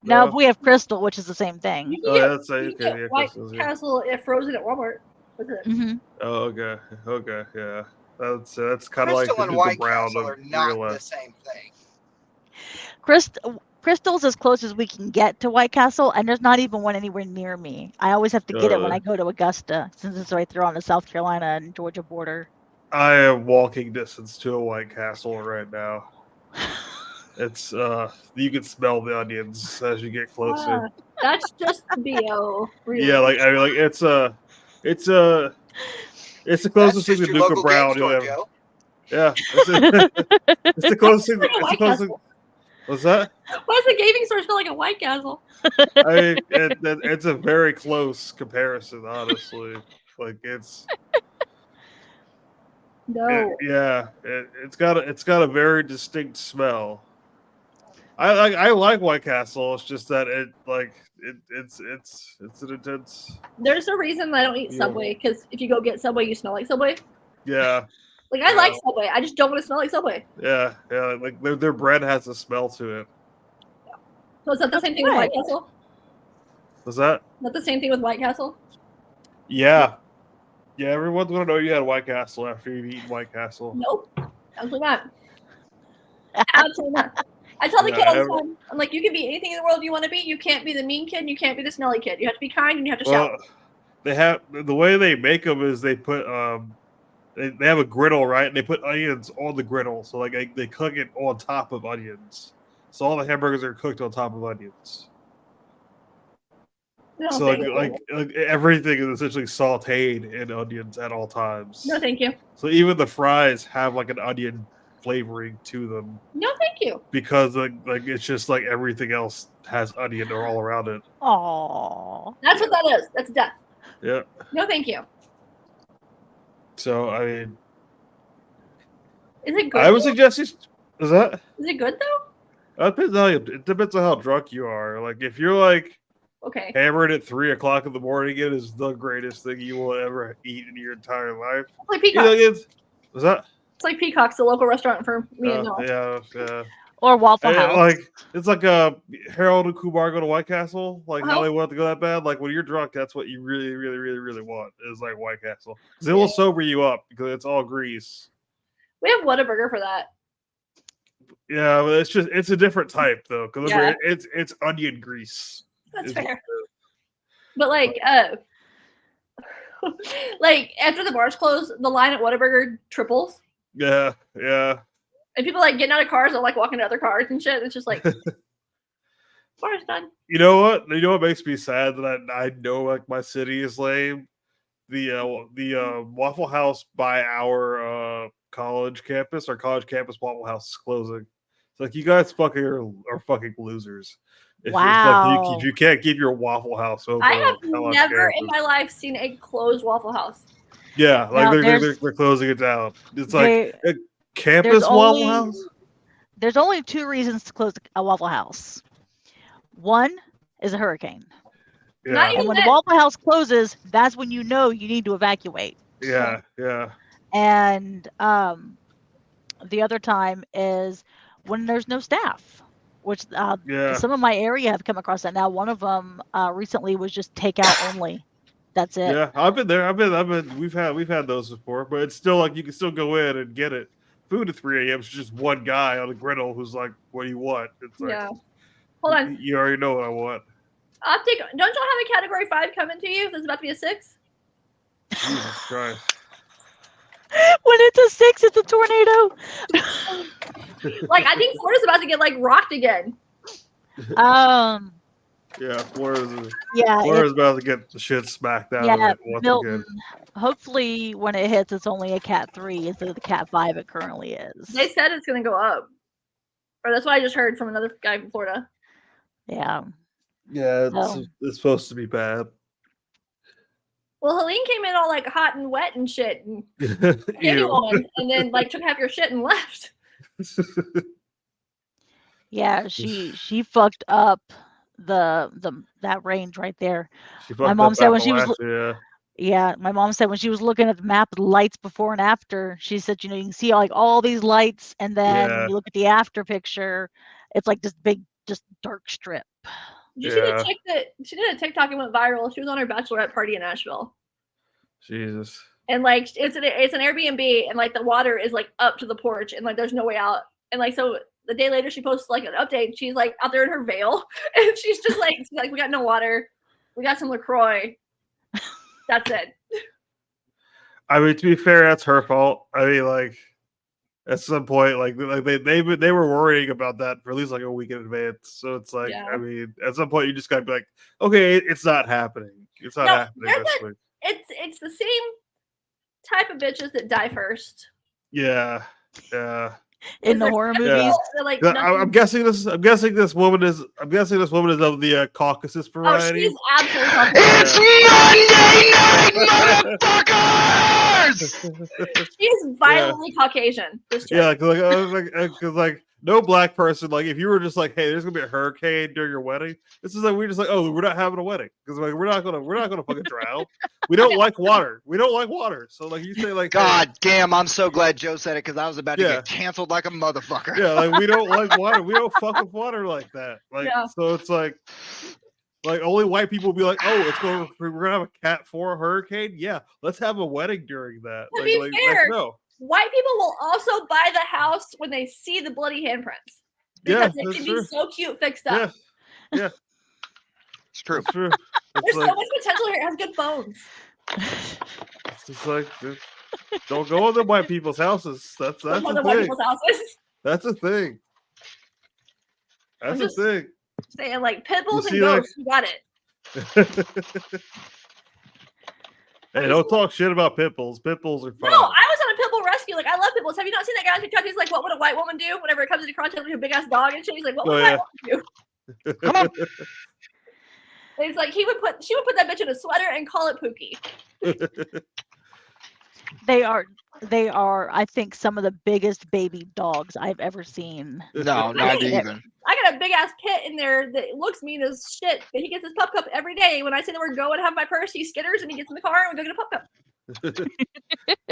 [SPEAKER 4] Now
[SPEAKER 1] No?
[SPEAKER 4] we have Crystal, which is the same thing.
[SPEAKER 2] You can
[SPEAKER 1] Oh,
[SPEAKER 2] get,
[SPEAKER 1] that's
[SPEAKER 2] you
[SPEAKER 1] okay.
[SPEAKER 2] can get
[SPEAKER 1] Yeah,
[SPEAKER 2] White
[SPEAKER 1] Crystals, yeah.
[SPEAKER 2] Castle if frozen at Walmart. That's it.
[SPEAKER 4] Hmm.
[SPEAKER 1] Oh, okay, yeah. That's kind of like
[SPEAKER 5] Crystal
[SPEAKER 1] the
[SPEAKER 5] and
[SPEAKER 1] Nuka
[SPEAKER 5] White
[SPEAKER 1] Brown
[SPEAKER 5] Castle
[SPEAKER 1] of
[SPEAKER 5] are not
[SPEAKER 1] real
[SPEAKER 5] the
[SPEAKER 1] life.
[SPEAKER 5] same thing.
[SPEAKER 4] Crystal's as close as we can get to White Castle, and there's not even one anywhere near me. I always have to get it when I go to Augusta, since it's right there on the South Carolina and Georgia border.
[SPEAKER 1] I am walking distance to a White Castle right now. It's you can smell the onions as you get closer.
[SPEAKER 2] That's just BO. Really.
[SPEAKER 1] Yeah, like I mean, like it's the closest thing
[SPEAKER 5] That's just
[SPEAKER 1] to
[SPEAKER 5] your
[SPEAKER 1] Nuka
[SPEAKER 5] local
[SPEAKER 1] Brown
[SPEAKER 5] game
[SPEAKER 1] you'll
[SPEAKER 5] store,
[SPEAKER 1] ever.
[SPEAKER 5] Joe.
[SPEAKER 1] Yeah, it's the closest thing.
[SPEAKER 2] Like a
[SPEAKER 1] It's the
[SPEAKER 2] White
[SPEAKER 1] closest thing.
[SPEAKER 2] Castle.
[SPEAKER 1] What's that?
[SPEAKER 2] Why does the gaming store smell like a White Castle?
[SPEAKER 1] I mean, it's a very close comparison, honestly. Like it's
[SPEAKER 2] No.
[SPEAKER 1] it's got a very distinct smell. I like White Castle. It's just that it's an intense.
[SPEAKER 2] There's a reason I don't eat
[SPEAKER 1] Yeah.
[SPEAKER 2] Subway, because if you go get Subway, you smell like Subway.
[SPEAKER 1] Yeah,
[SPEAKER 2] Like, I
[SPEAKER 1] Yeah.
[SPEAKER 2] like Subway. I just don't want to smell like Subway.
[SPEAKER 1] yeah. Like their bread has a smell to it.
[SPEAKER 2] So is that the same thing with White Castle?
[SPEAKER 1] Was that?
[SPEAKER 2] Is that the same thing with White Castle?
[SPEAKER 1] Yeah. Yeah, everyone's gonna know you had White Castle after you've eaten White Castle.
[SPEAKER 2] Nope. Absolutely not. Absolutely not. I tell the
[SPEAKER 1] Yeah,
[SPEAKER 2] kid all the time, I'm like, you can be anything in the world you want to be. You can't be the mean kid. And you can't be the smelly kid. You have to be kind and you have to shout.
[SPEAKER 1] Well, they have the way they make them is they put they have a griddle, right? And they put onions on the griddle, so like they cook it on top of onions. So all the hamburgers are cooked on top of onions.
[SPEAKER 2] No,
[SPEAKER 1] So
[SPEAKER 2] thank you.
[SPEAKER 1] like everything is essentially sautéed in onions at all times.
[SPEAKER 2] No, thank you.
[SPEAKER 1] So even the fries have like an onion flavoring to them
[SPEAKER 2] No, thank you.
[SPEAKER 1] because like it's just like everything else has onion all around it.
[SPEAKER 4] Aww.
[SPEAKER 2] That's what that is. That's death.
[SPEAKER 1] Yeah.
[SPEAKER 2] No, thank you.
[SPEAKER 1] So I mean,
[SPEAKER 2] Is it good?
[SPEAKER 1] I would
[SPEAKER 2] though?
[SPEAKER 1] suggest you. Is that?
[SPEAKER 2] Is it good though?
[SPEAKER 1] It depends on how drunk you are. Like if you're like
[SPEAKER 2] Okay.
[SPEAKER 1] hammered at 3 o'clock in the morning, it is the greatest thing you will ever eat in your entire life.
[SPEAKER 2] It's like
[SPEAKER 1] You know,
[SPEAKER 2] Peacocks.
[SPEAKER 1] is that?
[SPEAKER 2] It's like Peacocks, the local restaurant for me and Noah.
[SPEAKER 1] Yeah.
[SPEAKER 4] Or Waffle
[SPEAKER 1] And,
[SPEAKER 4] House.
[SPEAKER 1] like it's like Harold and Kumar go to White Castle. Like how
[SPEAKER 2] Uh-huh.
[SPEAKER 1] they want to go that bad. Like when you're drunk, that's what you really, really, really, really want is like White Castle because it will sober you up because it's all grease.
[SPEAKER 2] We have Whataburger for that.
[SPEAKER 1] Yeah, but it's a different type though because
[SPEAKER 2] Yeah.
[SPEAKER 1] it's onion grease.
[SPEAKER 2] That's
[SPEAKER 1] is what
[SPEAKER 2] fair.
[SPEAKER 1] it is.
[SPEAKER 2] But like, like after the bars close, the line at Whataburger triples,
[SPEAKER 1] Yeah.
[SPEAKER 2] and people like getting out of cars and like walking to other cars and shit. It's just like, bar's done.
[SPEAKER 1] You know what? You know what makes me sad that I know like my city is lame. The Waffle House by our college campus Waffle House is closing. It's like you guys fucking are fucking losers. If
[SPEAKER 4] Wow.
[SPEAKER 1] you can't keep your Waffle House open.
[SPEAKER 2] I have
[SPEAKER 1] on college
[SPEAKER 2] never in
[SPEAKER 1] campus.
[SPEAKER 2] my life seen a closed Waffle House.
[SPEAKER 1] Yeah, like
[SPEAKER 4] Now,
[SPEAKER 1] they're closing it down. It's like
[SPEAKER 4] There-
[SPEAKER 1] campus
[SPEAKER 4] there's
[SPEAKER 1] Waffle
[SPEAKER 4] only-
[SPEAKER 1] House.
[SPEAKER 4] There's only 2 reasons to close a Waffle House. One is a hurricane.
[SPEAKER 2] Not
[SPEAKER 1] Yeah,
[SPEAKER 2] even
[SPEAKER 4] And when the
[SPEAKER 2] that.
[SPEAKER 4] Waffle House closes, that's when you know you need to evacuate.
[SPEAKER 1] yeah.
[SPEAKER 4] And the other time is when there's no staff, which
[SPEAKER 1] Yeah.
[SPEAKER 4] some of my area have come across that now. One of them recently was just takeout only. That's it.
[SPEAKER 1] Yeah, I've been there. I've been. We've had those before, but it's still like you can still go in and get it. Food at 3 a.m. is just one guy on a griddle who's like, "What do you want?" It's like,
[SPEAKER 2] Yeah. Hold on.
[SPEAKER 1] You already know what I want.
[SPEAKER 2] Optic, don't y'all have a category 5 coming to you? There's about to be a 6.
[SPEAKER 1] Jesus Christ!
[SPEAKER 4] When it's a 6, it's a tornado.
[SPEAKER 2] Like, I think Florida's about to get like rocked again.
[SPEAKER 1] Yeah, Florida's
[SPEAKER 4] Yeah,
[SPEAKER 1] about to get the shit smacked out
[SPEAKER 4] yeah,
[SPEAKER 1] of it once
[SPEAKER 4] Milton.
[SPEAKER 1] again.
[SPEAKER 4] Hopefully, when it hits, it's only a Cat 3 instead of the Cat 5 it currently is.
[SPEAKER 2] They said it's gonna go up, or that's what I just heard from another guy from Florida.
[SPEAKER 4] Yeah.
[SPEAKER 1] Yeah,
[SPEAKER 4] So-
[SPEAKER 1] it's supposed to be bad.
[SPEAKER 2] Well, Helene came in all like hot and wet and shit, and
[SPEAKER 1] Ew.
[SPEAKER 2] woman, and then like took half your shit and left.
[SPEAKER 4] Yeah, she fucked up that range right there.
[SPEAKER 1] She
[SPEAKER 4] My
[SPEAKER 1] fucked
[SPEAKER 4] mom
[SPEAKER 1] up
[SPEAKER 4] said when she was
[SPEAKER 1] Appalachia,
[SPEAKER 4] Yeah, my mom said when she was looking at the map of the lights before and after, she said, you can see like all these lights, and then
[SPEAKER 1] Yeah.
[SPEAKER 4] when you look at the after picture, it's like this big, just dark strip.
[SPEAKER 2] Did you see
[SPEAKER 1] Yeah.
[SPEAKER 2] the chick that she did a TikTok and went viral? She was on her bachelorette party in Nashville,
[SPEAKER 1] Jesus.
[SPEAKER 2] and like it's an Airbnb, and like the water is like up to the porch, and like there's no way out, and like so the day later she posts like an update. And she's like out there in her veil, and she's just like we got no water, we got some LaCroix. That's it.
[SPEAKER 1] I mean, to be fair, that's her fault. I mean, like at some point, like they were worrying about that for at least like a week in advance. So it's like,
[SPEAKER 2] Yeah.
[SPEAKER 1] I mean, at some point you just gotta be like, okay, it's not happening. It's not
[SPEAKER 2] No,
[SPEAKER 1] happening this week.
[SPEAKER 2] It's the same type of bitches that die first.
[SPEAKER 1] Yeah, yeah.
[SPEAKER 4] In the
[SPEAKER 2] They're
[SPEAKER 4] horror
[SPEAKER 2] simple,
[SPEAKER 4] movies,
[SPEAKER 2] they're like
[SPEAKER 1] I'm
[SPEAKER 2] nothing-
[SPEAKER 1] guessing this woman is of the Caucasus
[SPEAKER 2] Oh,
[SPEAKER 1] variety.
[SPEAKER 2] she's absolutely
[SPEAKER 5] It's Monday night, motherfuckers!
[SPEAKER 2] she's violently Caucasian. This chick.
[SPEAKER 1] Yeah, because no black person, like if you were just like, hey, there's gonna be a hurricane during your wedding, this is like we're just like, oh, we're not having a wedding because like we're not gonna fucking drown. We don't like water. We don't like water. So like you say like, hey,
[SPEAKER 5] God damn, I'm so glad Joe said it because I was about to
[SPEAKER 1] Yeah.
[SPEAKER 5] get canceled like a motherfucker.
[SPEAKER 1] yeah, like we don't like water. We don't fuck with water like that. Like
[SPEAKER 2] Yeah.
[SPEAKER 1] so it's like only white people will be like, oh, we're gonna have a Cat 4 hurricane. Yeah, let's have a wedding during that.
[SPEAKER 2] To be fair,
[SPEAKER 1] no.
[SPEAKER 2] White people will also buy the house when they see the bloody handprints
[SPEAKER 1] Yeah,
[SPEAKER 2] because it
[SPEAKER 1] that's
[SPEAKER 2] can
[SPEAKER 1] true.
[SPEAKER 2] be so cute fixed
[SPEAKER 1] Yeah,
[SPEAKER 2] up.
[SPEAKER 5] It's true.
[SPEAKER 1] it's true.
[SPEAKER 2] There's
[SPEAKER 1] It's
[SPEAKER 2] so
[SPEAKER 1] like
[SPEAKER 2] much potential here. It has good bones.
[SPEAKER 1] it's just like don't go into white people's houses. That's
[SPEAKER 2] Some
[SPEAKER 1] the
[SPEAKER 2] other white
[SPEAKER 1] thing.
[SPEAKER 2] people's houses.
[SPEAKER 1] That's a thing. That's
[SPEAKER 2] I'm
[SPEAKER 1] a
[SPEAKER 2] just-
[SPEAKER 1] thing.
[SPEAKER 2] Saying like pit bulls and
[SPEAKER 1] see, like-
[SPEAKER 2] ghosts. You got it.
[SPEAKER 1] Hey, don't talk shit about pit bulls. Pit bulls are
[SPEAKER 2] No,
[SPEAKER 1] fine.
[SPEAKER 2] I was on a pit bull rescue. Like I love pit bulls. Have you not seen that guy on TikTok? He's like, "What would a white woman do whenever it comes to crunch with a big ass dog and shit?" He's like, "What would
[SPEAKER 1] Oh,
[SPEAKER 2] a
[SPEAKER 1] yeah.
[SPEAKER 2] white woman do?"
[SPEAKER 5] Come on.
[SPEAKER 2] And he's like, she would put that bitch in a sweater and call it Pookie.
[SPEAKER 4] they are, I think, some of the biggest baby dogs I've ever seen.
[SPEAKER 5] No, not
[SPEAKER 2] Yeah.
[SPEAKER 5] even.
[SPEAKER 2] I got a big ass pit in there that looks mean as shit, but he gets his pup cup every day. When I say the word go and have my purse, he skitters and he gets in the car and we go get a pup cup.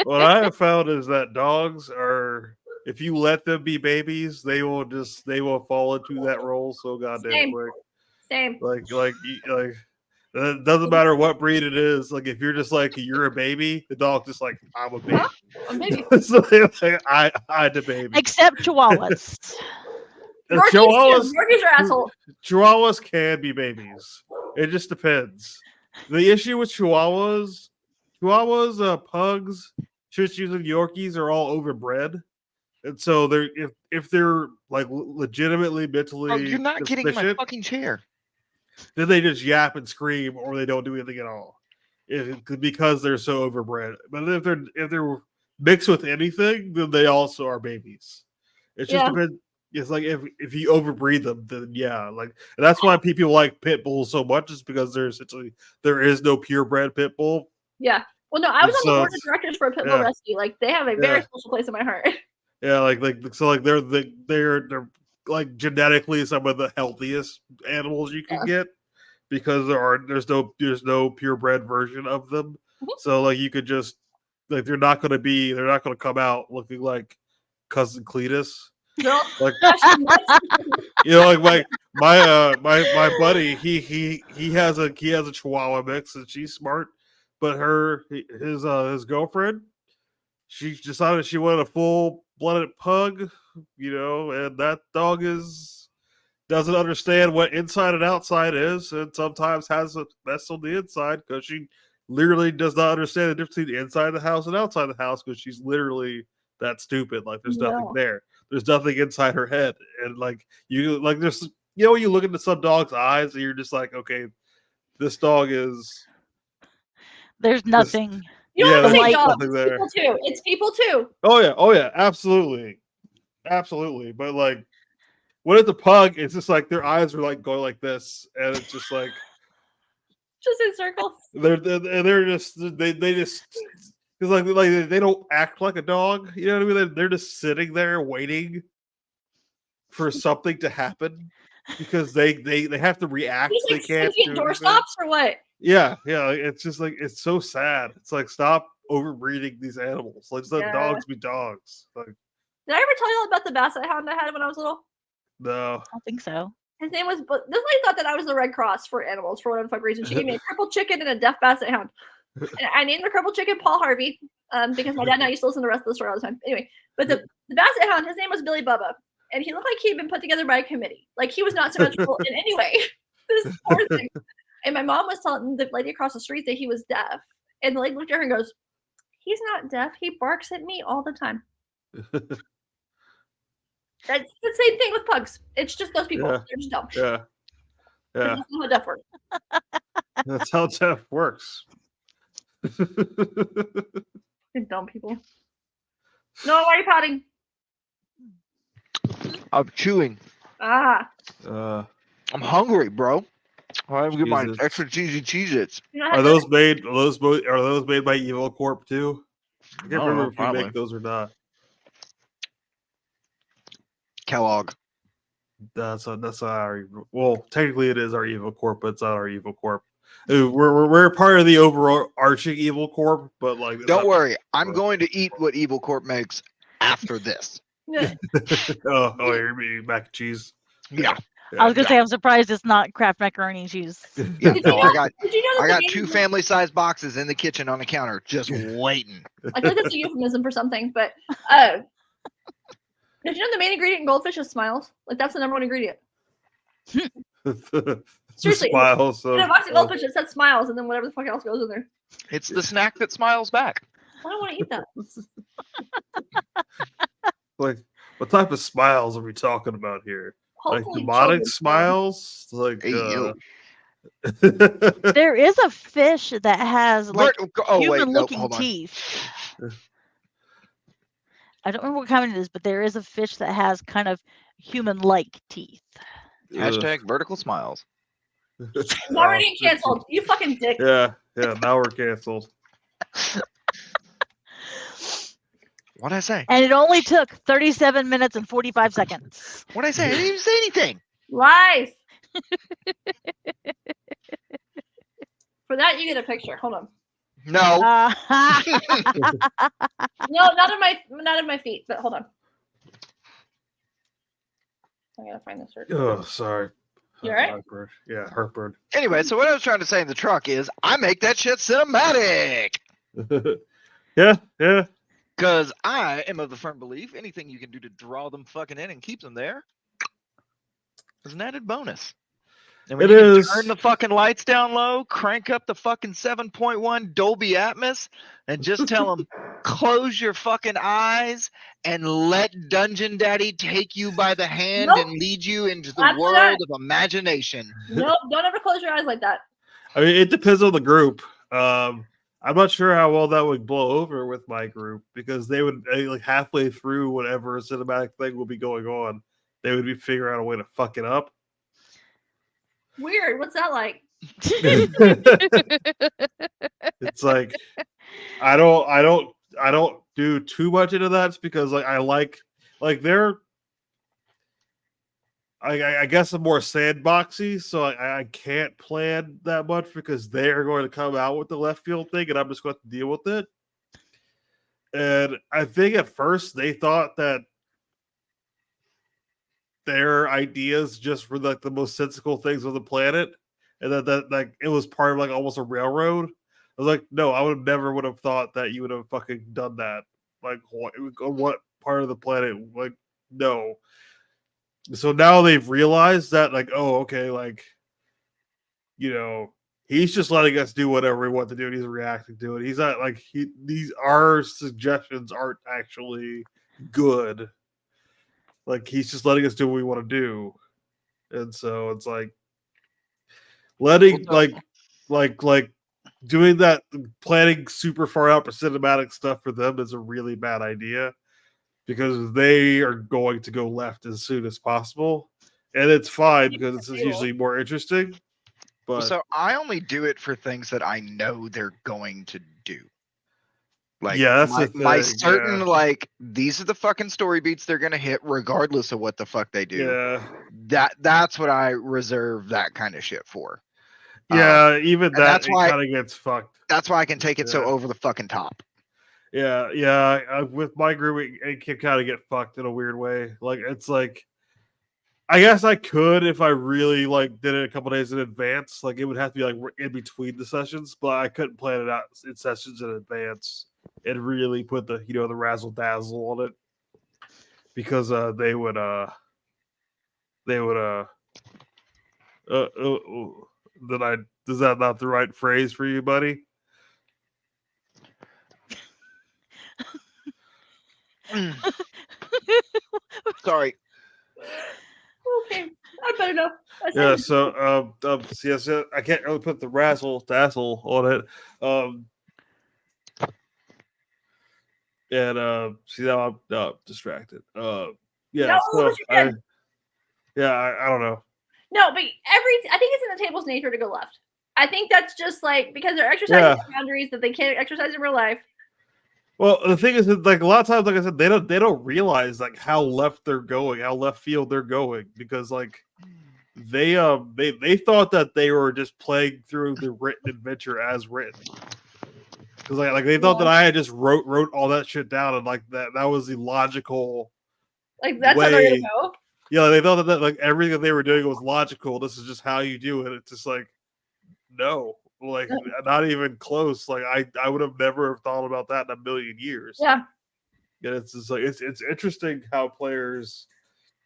[SPEAKER 1] What I have found is that dogs are, if you let them be babies, they will fall into that role so goddamn
[SPEAKER 2] Same.
[SPEAKER 1] quick.
[SPEAKER 2] Same.
[SPEAKER 1] Like it doesn't matter what breed it is. Like if you're just like you're a baby, the dog just like I'm a baby.
[SPEAKER 2] Huh? I'm baby.
[SPEAKER 1] So they're like, I the baby.
[SPEAKER 4] Except Chihuahuas.
[SPEAKER 1] And
[SPEAKER 2] Yorkies are asshole.
[SPEAKER 1] Chihuahuas can be babies. It just depends. The issue with Chihuahuas, pugs, Shih Tzus, and Yorkies are all overbred, and so they're if they're like legitimately mentally,
[SPEAKER 5] Oh, you're not getting in my
[SPEAKER 1] deficient,
[SPEAKER 5] fucking chair.
[SPEAKER 1] then they just yap and scream, or they don't do anything at all, because they're so overbred. But if they're mixed with anything, then they also are babies. It just
[SPEAKER 2] Yeah.
[SPEAKER 1] depends. It's like if you overbreed them, then yeah, like and that's why people like pit bulls so much, is because there is no purebred pit bull.
[SPEAKER 2] Yeah. Well, no, I was on the
[SPEAKER 1] So
[SPEAKER 2] board of
[SPEAKER 1] it's-
[SPEAKER 2] directors for a pit bull
[SPEAKER 1] yeah.
[SPEAKER 2] rescue. Like they have a very
[SPEAKER 1] Yeah.
[SPEAKER 2] special place in my heart.
[SPEAKER 1] Yeah, like they're like genetically some of the healthiest animals you can get, because there's no purebred version of them.
[SPEAKER 2] Mhm.
[SPEAKER 1] So like you could just like they're not gonna come out looking like cousin Cletus.
[SPEAKER 2] Girl,
[SPEAKER 1] Like
[SPEAKER 2] actually,
[SPEAKER 1] like my buddy, he has a Chihuahua mix and she's smart, but his girlfriend, she decided she wanted a full-blooded pug, and that dog doesn't understand what inside and outside is, and sometimes has a mess on the inside because she literally does not understand the difference between the inside of the house and outside the house, because she's literally that stupid. Like there's nothing
[SPEAKER 2] No.
[SPEAKER 1] there. There's nothing inside her head, and like there's you know, when you look into some dogs' eyes and you're just like, okay, this dog is.
[SPEAKER 4] There's nothing.
[SPEAKER 2] You don't
[SPEAKER 1] Yeah,
[SPEAKER 2] have to
[SPEAKER 1] there's
[SPEAKER 2] say
[SPEAKER 4] like-
[SPEAKER 2] dogs.
[SPEAKER 1] nothing
[SPEAKER 2] It's
[SPEAKER 1] there.
[SPEAKER 2] people too. It's people too.
[SPEAKER 1] Oh yeah, absolutely. But like, when it's a pug, it's just like their eyes are like going like this, and it's just like
[SPEAKER 2] Just in circles.
[SPEAKER 1] they're just they just because like they don't act like a dog. You know what I mean? They're just sitting there waiting for something to happen because they have to react.
[SPEAKER 2] Just
[SPEAKER 1] They
[SPEAKER 2] like
[SPEAKER 1] can't
[SPEAKER 2] stinky
[SPEAKER 1] do
[SPEAKER 2] at
[SPEAKER 1] anything.
[SPEAKER 2] doorstops or what?
[SPEAKER 1] Yeah. Like, it's just like it's so sad. It's like stop overbreeding these animals. Like just let
[SPEAKER 2] Yeah.
[SPEAKER 1] dogs be dogs. Like
[SPEAKER 2] Did I ever tell you about the basset hound I had when I was little?
[SPEAKER 1] no.
[SPEAKER 4] I don't think so.
[SPEAKER 2] His name was. This lady thought that I was the Red Cross for animals for whatever the fuck reason. She gave me a crippled chicken and a deaf basset hound. And I named the crippled chicken Paul Harvey because my dad and I used to listen to the rest of the story all the time. Anyway, but the basset hound, his name was Billy Bubba, and he looked like he'd been put together by a committee. Like he was not symmetrical in any way. This poor thing. And my mom was telling the lady across the street that he was deaf, and the lady looked at her and goes, "He's not deaf. He barks at me all the time." That's the same thing with pugs. It's just those people.
[SPEAKER 1] Yeah.
[SPEAKER 2] They're just dumb.
[SPEAKER 1] Yeah. Yeah.
[SPEAKER 2] That's not how deaf works.
[SPEAKER 1] That's how death works.
[SPEAKER 2] They're dumb people. No, why are you pouting?
[SPEAKER 5] I'm chewing.
[SPEAKER 2] Ah.
[SPEAKER 1] uh,
[SPEAKER 5] I'm hungry, bro. I have to get my
[SPEAKER 1] Jesus.
[SPEAKER 5] extra cheesy Cheez-Its.
[SPEAKER 2] You know,
[SPEAKER 1] are those made by Evil Corp too? I can't
[SPEAKER 5] I don't
[SPEAKER 1] remember
[SPEAKER 5] know,
[SPEAKER 1] if we
[SPEAKER 5] probably.
[SPEAKER 1] make those or not.
[SPEAKER 5] Kellogg.
[SPEAKER 1] That's not our well, technically it is our Evil Corp, but it's not our Evil Corp. We're part of the overarching Evil Corp, but like
[SPEAKER 5] Don't worry, I'm
[SPEAKER 1] Right.
[SPEAKER 5] going to eat what Evil Corp makes after this.
[SPEAKER 2] Yeah.
[SPEAKER 1] oh, you're eating mac and cheese.
[SPEAKER 5] Yeah,
[SPEAKER 4] I was gonna say I'm surprised it's not Kraft macaroni and cheese.
[SPEAKER 5] yeah.
[SPEAKER 2] Did
[SPEAKER 5] No,
[SPEAKER 2] you
[SPEAKER 5] I
[SPEAKER 2] know-
[SPEAKER 5] got
[SPEAKER 2] Did you know that the
[SPEAKER 5] two
[SPEAKER 2] main-
[SPEAKER 5] family-sized boxes in the kitchen on the counter, just waiting.
[SPEAKER 2] I feel like that's a euphemism for something, but did you know the main ingredient in goldfish is smiles? Like that's the number one ingredient. Seriously,
[SPEAKER 1] Smile. So
[SPEAKER 2] In a box of goldfish, it says smiles, and then whatever the fuck else goes in there.
[SPEAKER 5] It's the snack that smiles back.
[SPEAKER 2] I don't want to eat that.
[SPEAKER 1] like, what type of smiles are we talking about here? Like
[SPEAKER 2] Hopefully
[SPEAKER 1] demonic
[SPEAKER 2] children's
[SPEAKER 1] smiles? Like
[SPEAKER 5] Hey, yo.
[SPEAKER 4] There is a fish that has like
[SPEAKER 5] Oh wait, no,
[SPEAKER 4] human-looking
[SPEAKER 5] hold on.
[SPEAKER 4] teeth. I don't remember what kind it is, but there is a fish that has kind of human-like teeth.
[SPEAKER 5] Hashtag vertical smiles.
[SPEAKER 2] It's already canceled. You fucking dick.
[SPEAKER 1] Yeah, now we're canceled.
[SPEAKER 5] What'd I say?
[SPEAKER 4] And it only took 37 minutes and 45 seconds.
[SPEAKER 5] What'd I say? I didn't even say anything.
[SPEAKER 2] Lies. For that, you get a picture. Hold on.
[SPEAKER 5] No.
[SPEAKER 2] No, not of my feet. But hold on. I gotta find this shirt.
[SPEAKER 1] Oh, sorry.
[SPEAKER 2] You all right?
[SPEAKER 1] Heartburn. Yeah, heartburn.
[SPEAKER 5] Anyway, so what I was trying to say in the truck is I make that shit cinematic.
[SPEAKER 1] yeah.
[SPEAKER 5] Because I am of the firm belief anything you can do to draw them fucking in and keep them there is an added bonus. And when
[SPEAKER 1] It
[SPEAKER 5] you can
[SPEAKER 1] is.
[SPEAKER 5] turn the fucking lights down low, crank up the fucking 7.1 Dolby Atmos, and just tell them, close your fucking eyes and let Dungeon Daddy take you by the hand
[SPEAKER 2] Nope.
[SPEAKER 5] and lead you into the
[SPEAKER 2] After
[SPEAKER 5] world
[SPEAKER 2] that-
[SPEAKER 5] of imagination.
[SPEAKER 2] Nope, don't ever close your eyes like that.
[SPEAKER 1] I mean, it depends on the group. I'm not sure how well that would blow over with my group because they would like halfway through whatever cinematic thing will be going on, they would be figuring out a way to fuck it up.
[SPEAKER 2] Weird. What's that like?
[SPEAKER 1] It's like I don't do too much into that because like I like they're I guess I'm more sandboxy, so I can't plan that much because they're going to come out with the left field thing, and I'm just going to deal with it. And I think at first they thought that their ideas just were like the most sensical things on the planet, and that like it was part of like almost a railroad. I was like, no, I would have thought that you would have fucking done that. Like, what part of the planet? Like, no. So now they've realized that, like, oh, okay, like, you know, he's just letting us do whatever we want to do, and he's reacting to it. He's not like these our suggestions aren't actually good. Like, he's just letting us do what we want to do, and so it's like letting like doing that, planning super far out for cinematic stuff for them is a really bad idea because they are going to go left as soon as possible, and it's fine because it's usually more interesting. But
[SPEAKER 5] So I only do it for things that I know they're going to do. Like,
[SPEAKER 1] yeah, that's
[SPEAKER 5] my,
[SPEAKER 1] the
[SPEAKER 5] my
[SPEAKER 1] thing,
[SPEAKER 5] certain
[SPEAKER 1] yeah.
[SPEAKER 5] like these are the fucking story beats they're gonna hit regardless of what the fuck they do.
[SPEAKER 1] Yeah,
[SPEAKER 5] That's what I reserve that kind of shit for.
[SPEAKER 1] yeah, even
[SPEAKER 5] and
[SPEAKER 1] that
[SPEAKER 5] that's
[SPEAKER 1] it
[SPEAKER 5] why-
[SPEAKER 1] kind of gets fucked.
[SPEAKER 5] That's why I can take it so
[SPEAKER 1] Yeah.
[SPEAKER 5] over the fucking top.
[SPEAKER 1] Yeah. With my group, it can kind of get fucked in a weird way. Like it's like, I guess I could if I really like did it a couple days in advance. Like it would have to be like in between the sessions, but I couldn't plan it out in sessions in advance and really put the the razzle dazzle on it because they would is that not the right phrase for you, buddy?
[SPEAKER 5] Sorry.
[SPEAKER 2] Okay, I better know.
[SPEAKER 1] Yeah, so yes, I can't really put the razzle dazzle on it. And see now I'm distracted. Yeah,
[SPEAKER 2] No,
[SPEAKER 1] so
[SPEAKER 2] what you did.
[SPEAKER 1] I don't know.
[SPEAKER 2] No, but I think it's in the table's nature to go left. I think that's just like because they're exercising boundaries that they can't exercise in real life.
[SPEAKER 1] Well, the thing is that, like, a lot of times, like I said, they don't realize like how left they're going, how left field they're going, because like they thought that they were just playing through the written adventure as written. Because like they thought that I had just wrote all that shit down, and like that was the logical
[SPEAKER 2] like that's how they're gonna go.
[SPEAKER 1] Yeah, they thought that like everything that they were doing was logical. This is just how you do it. It's just like no, like not even close. Like I would have never have thought about that in a million years.
[SPEAKER 2] Yeah.
[SPEAKER 1] Yeah, it's just like it's interesting how players.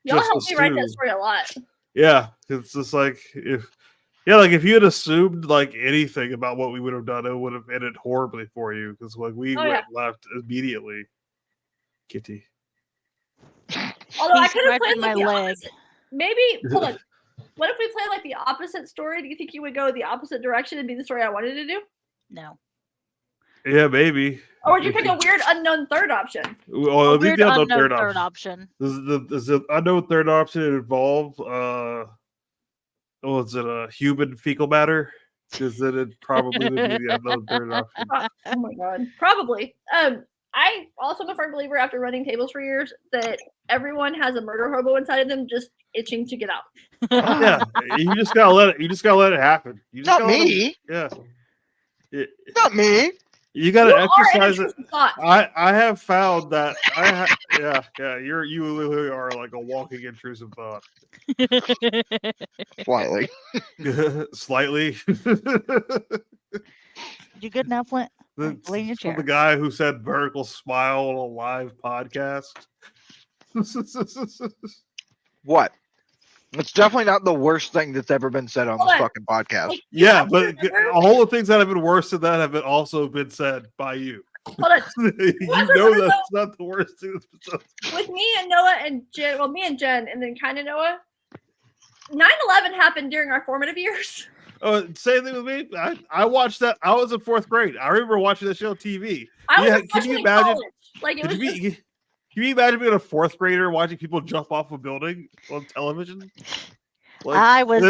[SPEAKER 2] Y'all helped me write that story a lot.
[SPEAKER 1] Yeah, it's just like if you had assumed like anything about what we would have done, it would have ended horribly for you because like we went left immediately. Kitty.
[SPEAKER 2] Although I could have played like the opposite. Maybe hold on. What if we play like the opposite story? Do you think you would go the opposite direction and be the story I wanted to do?
[SPEAKER 4] No.
[SPEAKER 1] Yeah, maybe.
[SPEAKER 2] Or would you pick a weird unknown third option?
[SPEAKER 1] Well,
[SPEAKER 4] a weird unknown third option.
[SPEAKER 1] Does the unknown third option involve is it a human fecal matter? Because then it probably would be the unknown third option.
[SPEAKER 2] Oh my god, probably. I also am a firm believer after running tables for years that everyone has a murder hobo inside of them just itching to get out.
[SPEAKER 1] Yeah, you just gotta let it happen. You just
[SPEAKER 5] Not me.
[SPEAKER 1] Not
[SPEAKER 5] me.
[SPEAKER 1] You gotta exercise it. I have found that you literally are like a walking intrusive thought.
[SPEAKER 5] Slightly.
[SPEAKER 1] Slightly.
[SPEAKER 4] You good now, Flint?
[SPEAKER 1] Lay in your chair. The guy who said vertical smile on a live podcast.
[SPEAKER 5] What? It's definitely not the worst thing that's ever been said on this fucking podcast.
[SPEAKER 1] Yeah, but all the things that have been worse than that have also been said by you.
[SPEAKER 2] Hold on.
[SPEAKER 1] You know that's not the worst thing that's been said.
[SPEAKER 2] With me and Noah and Jen, well, me and Jen, and then kind of Noah, 9/11 happened during our formative years.
[SPEAKER 1] Oh, same thing with me. I watched that. I was in 4th grade. I remember watching that show on TV.
[SPEAKER 2] Can you imagine? Like it was.
[SPEAKER 1] Can you imagine being a 4th grader watching people jump off a building on television? Like,
[SPEAKER 4] I was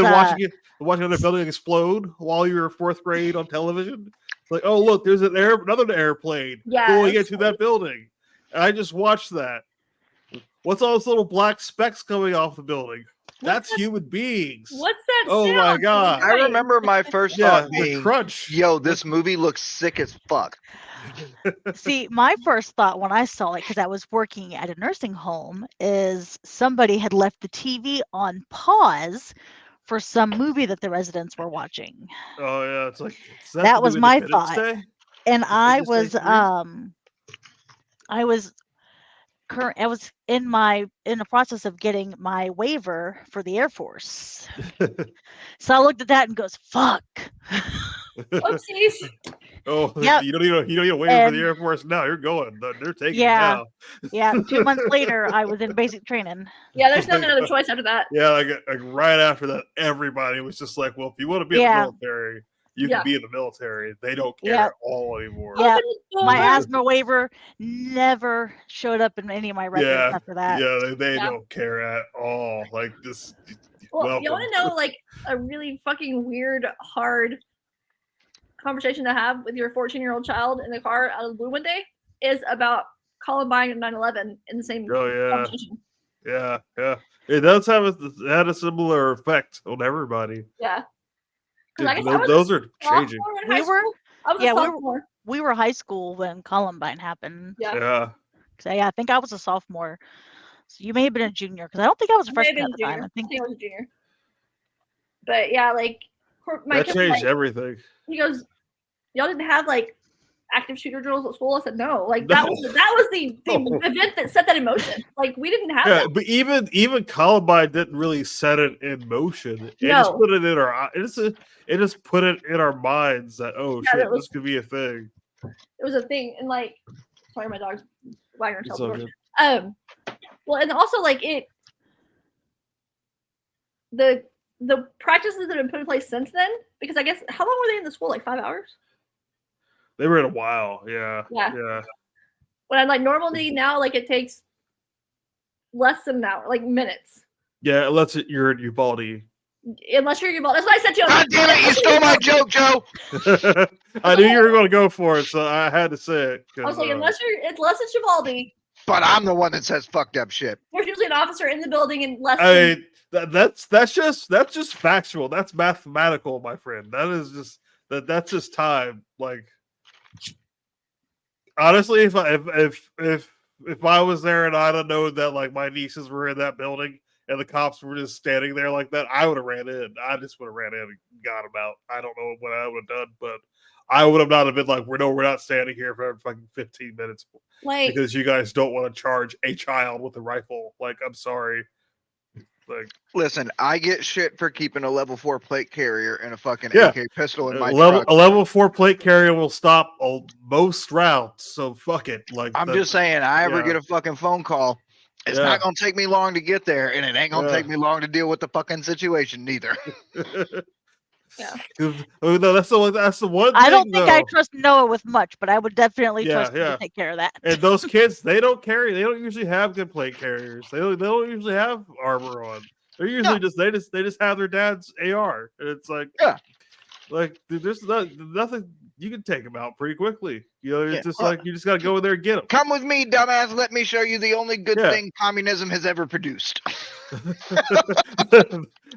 [SPEAKER 1] watching another building explode while you were 4th grade on television. Like, oh look, there's another airplane going into that building, and I just watched that. What's all those little black specks coming off the building? That's human beings.
[SPEAKER 2] What's that?
[SPEAKER 1] Oh my god!
[SPEAKER 5] I remember my first thought being,
[SPEAKER 1] crunch.
[SPEAKER 5] "Yo, this movie looks sick as fuck."
[SPEAKER 4] See, my first thought when I saw it, because I was working at a nursing home, is somebody had left the TV on pause for some movie that the residents were watching.
[SPEAKER 1] Oh yeah, it's like
[SPEAKER 4] that was my thought, and I was in the process of getting my waiver for the Air Force. So I looked at that and goes, fuck.
[SPEAKER 2] Oopsies.
[SPEAKER 1] Oh,
[SPEAKER 4] Yep.
[SPEAKER 1] you don't even wait for
[SPEAKER 4] And-
[SPEAKER 1] the Air Force now. You're going. They're taking
[SPEAKER 4] Yeah.
[SPEAKER 1] you
[SPEAKER 4] Yeah,
[SPEAKER 1] now.
[SPEAKER 4] 2 months later, I was in basic training.
[SPEAKER 2] Yeah, there's not another choice after that.
[SPEAKER 1] Yeah, like right after that, everybody was just like, "Well, if you want to be in the
[SPEAKER 4] Yeah.
[SPEAKER 1] military, you
[SPEAKER 2] Yeah.
[SPEAKER 1] can be in the military." They don't care
[SPEAKER 4] Yeah.
[SPEAKER 1] at all anymore.
[SPEAKER 4] Yeah,
[SPEAKER 2] Oh,
[SPEAKER 4] my
[SPEAKER 2] yeah.
[SPEAKER 4] asthma waiver never showed up in any of my records
[SPEAKER 1] Yeah,
[SPEAKER 4] after that.
[SPEAKER 1] yeah, they
[SPEAKER 2] Yeah.
[SPEAKER 1] don't care at all. Like this.
[SPEAKER 2] Well, you
[SPEAKER 1] welcome.
[SPEAKER 2] want to know like a really fucking weird, hard conversation to have with your 14-year-old child in the car out of the blue one day is about Columbine and 9/11 in the same
[SPEAKER 1] Oh yeah,
[SPEAKER 2] conversation.
[SPEAKER 1] yeah. It does have it had a similar effect on everybody.
[SPEAKER 2] Yeah. 'Cause
[SPEAKER 1] Dude,
[SPEAKER 2] I guess I was
[SPEAKER 1] those are changing.
[SPEAKER 2] sophomore in
[SPEAKER 4] We
[SPEAKER 2] high
[SPEAKER 4] were-
[SPEAKER 2] school. I was
[SPEAKER 4] yeah,
[SPEAKER 2] a
[SPEAKER 4] we were-
[SPEAKER 2] sophomore.
[SPEAKER 4] We were high school when Columbine happened.
[SPEAKER 2] Yeah.
[SPEAKER 1] Yeah.
[SPEAKER 4] So yeah, I think I was a sophomore. So you may have been a junior because I don't think I was a
[SPEAKER 2] I may have
[SPEAKER 4] freshman
[SPEAKER 2] been
[SPEAKER 4] at the
[SPEAKER 2] a
[SPEAKER 4] time.
[SPEAKER 2] junior.
[SPEAKER 4] I think
[SPEAKER 2] I was a junior. But yeah, like my
[SPEAKER 1] That
[SPEAKER 2] kid was
[SPEAKER 1] changed
[SPEAKER 2] like,
[SPEAKER 1] everything.
[SPEAKER 2] he goes, "Y'all didn't have like active shooter drills at school?" I said, "No." Like that was the
[SPEAKER 1] No.
[SPEAKER 2] event that set that in motion. Like we didn't have
[SPEAKER 1] Yeah,
[SPEAKER 2] that.
[SPEAKER 1] but even Columbine didn't really set it in motion. It just
[SPEAKER 2] No.
[SPEAKER 1] put it in our it just put it in our minds that
[SPEAKER 2] Yeah,
[SPEAKER 1] shit,
[SPEAKER 2] that was-
[SPEAKER 1] this could be a thing.
[SPEAKER 2] It was a thing, and like, sorry, my dog's wagging her
[SPEAKER 1] It's
[SPEAKER 2] tail.
[SPEAKER 1] all good.
[SPEAKER 2] Well, and also like the practices that have been put in place since then. Because I guess how long were they in the school? Like 5 hours.
[SPEAKER 1] They were in a while. Yeah.
[SPEAKER 2] Yeah.
[SPEAKER 1] Yeah.
[SPEAKER 2] When I like normally now, like it takes less than an hour, like minutes.
[SPEAKER 1] Yeah, unless you're in Uvalde.
[SPEAKER 2] Unless you're Uvalde. That's what I said to you.
[SPEAKER 5] God damn it! You stole my joke, Joe.
[SPEAKER 1] I knew you were going to go for it, so I had to say it.
[SPEAKER 2] I was
[SPEAKER 1] 'cause,
[SPEAKER 2] like, unless it's Uvalde,
[SPEAKER 5] But I'm the one that says fucked up shit.
[SPEAKER 2] there's usually an officer in the building in less
[SPEAKER 1] I
[SPEAKER 2] than
[SPEAKER 1] mean, that's just factual. That's mathematical, my friend. That is just that's just time. Like honestly, if I was there and I'd have known that like my nieces were in that building and the cops were just standing there like that, I would have ran in. I just would have ran in and got them out. I don't know what I would have done, but I would have not have been like, we're not standing here for fucking 15 minutes
[SPEAKER 2] like
[SPEAKER 1] because you guys don't want to charge a child with a rifle. Like, I'm sorry. Like,
[SPEAKER 5] Listen, I get shit for keeping a level 4 plate carrier and a fucking
[SPEAKER 1] Yeah.
[SPEAKER 5] AK pistol in my
[SPEAKER 1] a
[SPEAKER 5] truck.
[SPEAKER 1] level 4 plate carrier will stop most routes. So fuck it. Like,
[SPEAKER 5] I'm just saying, I ever
[SPEAKER 1] yeah.
[SPEAKER 5] get a fucking phone call, it's
[SPEAKER 1] Yeah.
[SPEAKER 5] not gonna take me long to get there, and it ain't gonna
[SPEAKER 1] Yeah.
[SPEAKER 5] take me long to deal with the fucking situation neither.
[SPEAKER 2] Yeah.
[SPEAKER 1] Oh, no, that's the one.
[SPEAKER 4] I don't
[SPEAKER 1] thing,
[SPEAKER 4] think I
[SPEAKER 1] though.
[SPEAKER 4] trust Noah with much, but I would definitely
[SPEAKER 1] Yeah,
[SPEAKER 4] trust him
[SPEAKER 1] yeah.
[SPEAKER 4] to take care of that.
[SPEAKER 1] And those kids, they don't usually have good plate carriers. They don't usually have armor on. They're usually they just have their dad's AR, and it's like,
[SPEAKER 5] Yeah.
[SPEAKER 1] like dude, there's nothing you can take them out pretty quickly. You know, it's
[SPEAKER 5] Yeah.
[SPEAKER 1] just like you just gotta go in there and get them.
[SPEAKER 5] Come with me, dumbass. Let me show you the only good
[SPEAKER 1] Yeah.
[SPEAKER 5] thing communism has ever produced.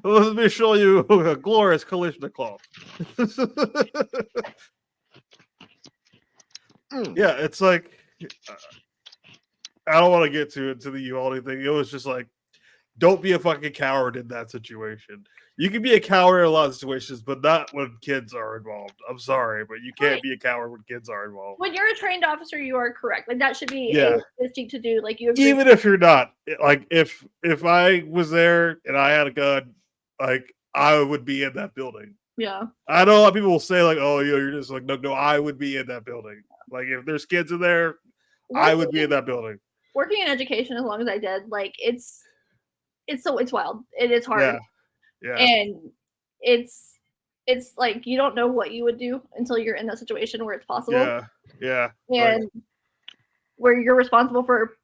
[SPEAKER 1] Let me show you a glorious Kalashnikov. Yeah, it's like I don't want to get into the Uvalde thing. It was just like, don't be a fucking coward in that situation. You can be a coward in a lot of situations, but not when kids are involved. I'm sorry, but you can't
[SPEAKER 2] Right.
[SPEAKER 1] be a coward when kids are involved.
[SPEAKER 2] when you're a trained officer, you are correct. Like that should be
[SPEAKER 1] Yeah.
[SPEAKER 2] a instinct to do. Like you agree.
[SPEAKER 1] Even if you're not, like if I was there and I had a gun, like I would be in that building.
[SPEAKER 2] Yeah.
[SPEAKER 1] I know a lot of people will say like, "Oh, you're just like no, I would be in that building." Like if there's kids in there, I would be in that building.
[SPEAKER 2] Working in education as long as I did, like it's wild. It's hard.
[SPEAKER 1] Yeah, yeah,
[SPEAKER 2] And it's like you don't know what you would do until you're in that situation where it's possible.
[SPEAKER 1] yeah.
[SPEAKER 2] And where you're responsible for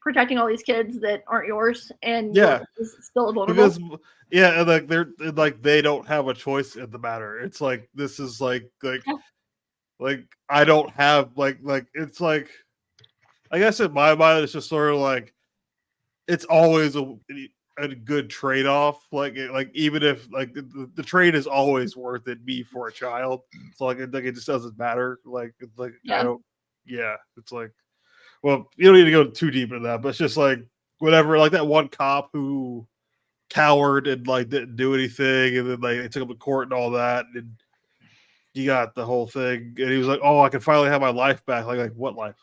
[SPEAKER 2] protecting all these kids that aren't yours and
[SPEAKER 1] Yeah.
[SPEAKER 2] you're still vulnerable.
[SPEAKER 1] Because yeah, and like they don't have a choice in the matter. It's like this is like I don't have like it's like I guess in my mind it's just sort of like it's always a good trade off. Like even if like the trade is always worth it be for a child. So like it just doesn't matter. Like it's like
[SPEAKER 2] Yeah.
[SPEAKER 1] I don't. Yeah, it's like well you don't need to go too deep into that, but it's just like whatever. Like that one cop who cowered and like didn't do anything, and then like they took him to court and all that, and he got the whole thing, and he was like, "Oh, I can finally have my life back." Like what life?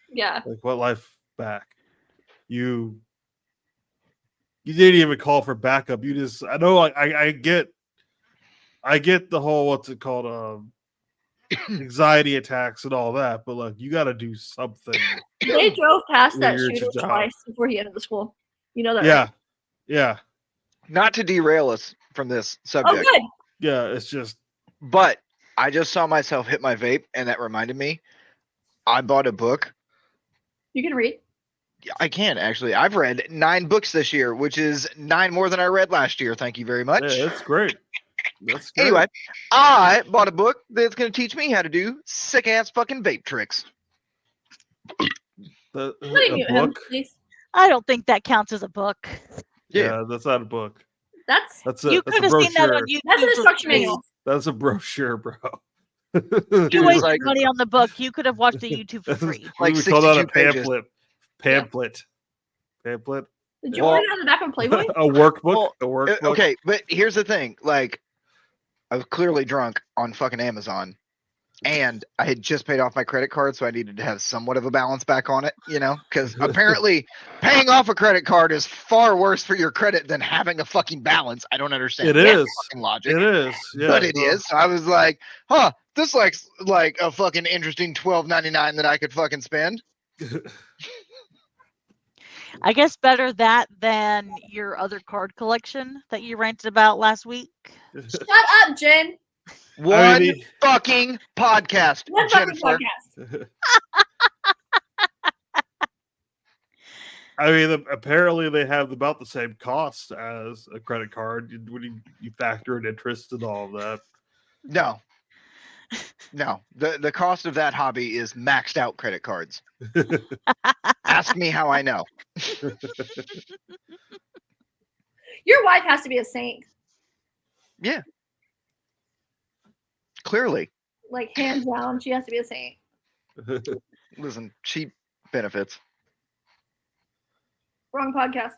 [SPEAKER 2] Yeah.
[SPEAKER 1] Like what life back? You didn't even call for backup. You just I know I get the whole what's it called anxiety attacks and all that, but like you got to do something.
[SPEAKER 2] They drove past that
[SPEAKER 1] Weird
[SPEAKER 2] shooter
[SPEAKER 1] job.
[SPEAKER 2] twice before he entered the school. You know that,
[SPEAKER 1] Yeah,
[SPEAKER 2] right?
[SPEAKER 1] yeah,
[SPEAKER 5] Not to derail us from this
[SPEAKER 2] Oh,
[SPEAKER 5] subject,
[SPEAKER 2] good.
[SPEAKER 1] yeah. It's just
[SPEAKER 5] but I just saw myself hit my vape, and that reminded me. I bought a book.
[SPEAKER 2] You can read.
[SPEAKER 5] I can actually. I've read 9 books this year, which is 9 more than I read last year. Thank you very much.
[SPEAKER 1] yeah, it's great. That's great.
[SPEAKER 5] Anyway, I bought a book that's going to teach me how to do sick ass fucking vape tricks.
[SPEAKER 1] The,
[SPEAKER 2] Let me
[SPEAKER 1] a
[SPEAKER 2] mute him,
[SPEAKER 1] book.
[SPEAKER 2] please.
[SPEAKER 4] I don't think that counts as a book.
[SPEAKER 1] Yeah, that's not a book.
[SPEAKER 2] That's
[SPEAKER 1] That's
[SPEAKER 4] You
[SPEAKER 1] a
[SPEAKER 4] could have seen that on YouTube.
[SPEAKER 2] an
[SPEAKER 4] for
[SPEAKER 2] instruction
[SPEAKER 4] free.
[SPEAKER 2] manual.
[SPEAKER 1] That's a brochure, bro.
[SPEAKER 4] You
[SPEAKER 5] Dude,
[SPEAKER 4] wasted
[SPEAKER 5] like-
[SPEAKER 4] money on the book. You could have watched the YouTube for free.
[SPEAKER 5] Like
[SPEAKER 1] we call that a
[SPEAKER 5] 62 pages.
[SPEAKER 1] pamphlet. Pamphlet.
[SPEAKER 2] Did you
[SPEAKER 5] Well-
[SPEAKER 2] order it on the back of Playboy?
[SPEAKER 1] A workbook.
[SPEAKER 5] Well,
[SPEAKER 1] a workbook.
[SPEAKER 5] Okay, but here's the thing. Like, I was clearly drunk on fucking Amazon, and I had just paid off my credit card, so I needed to have somewhat of a balance back on it, because apparently paying off a credit card is far worse for your credit than having a fucking balance. I don't understand
[SPEAKER 1] It
[SPEAKER 5] that
[SPEAKER 1] is.
[SPEAKER 5] fucking logic.
[SPEAKER 1] It is. Yeah,
[SPEAKER 5] But it
[SPEAKER 1] no.
[SPEAKER 5] is. So I was like, huh, this like a fucking interesting $12.99 that I could fucking spend.
[SPEAKER 4] I guess better that than your other card collection that you ranted about last week.
[SPEAKER 2] Shut up, Jen.
[SPEAKER 5] One
[SPEAKER 1] mean,
[SPEAKER 5] fucking podcast,
[SPEAKER 2] One fucking
[SPEAKER 5] Jennifer.
[SPEAKER 2] podcast.
[SPEAKER 1] I mean, apparently they have about the same cost as a credit card when you factor in interest and all of that.
[SPEAKER 5] No. No. The cost of that hobby is maxed out credit cards. Ask me how I know.
[SPEAKER 2] Your wife has to be a saint.
[SPEAKER 5] Clearly.
[SPEAKER 2] Like, hands down, she has to be a saint.
[SPEAKER 5] Listen, she benefits.
[SPEAKER 2] Wrong podcast.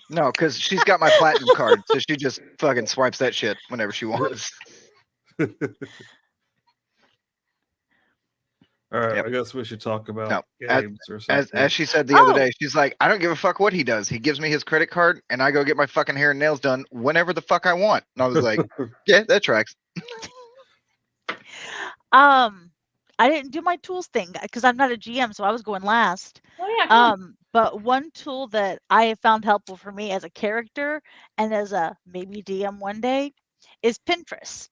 [SPEAKER 5] No, because she's got my platinum card, so she just fucking swipes that shit whenever she wants.
[SPEAKER 1] All right,
[SPEAKER 5] Yep.
[SPEAKER 1] I guess we should talk about
[SPEAKER 5] No,
[SPEAKER 1] games or something.
[SPEAKER 5] As she said the other
[SPEAKER 4] Oh.
[SPEAKER 5] day, she's like, I don't give a fuck what he does. He gives me his credit card, and I go get my fucking hair and nails done whenever the fuck I want. And I was like, yeah, that tracks.
[SPEAKER 4] I didn't do my tools thing because I'm not a GM, so I was going last.
[SPEAKER 2] Oh, yeah. Cool.
[SPEAKER 4] But one tool that I have found helpful for me as a character and as a maybe DM one day is Pinterest.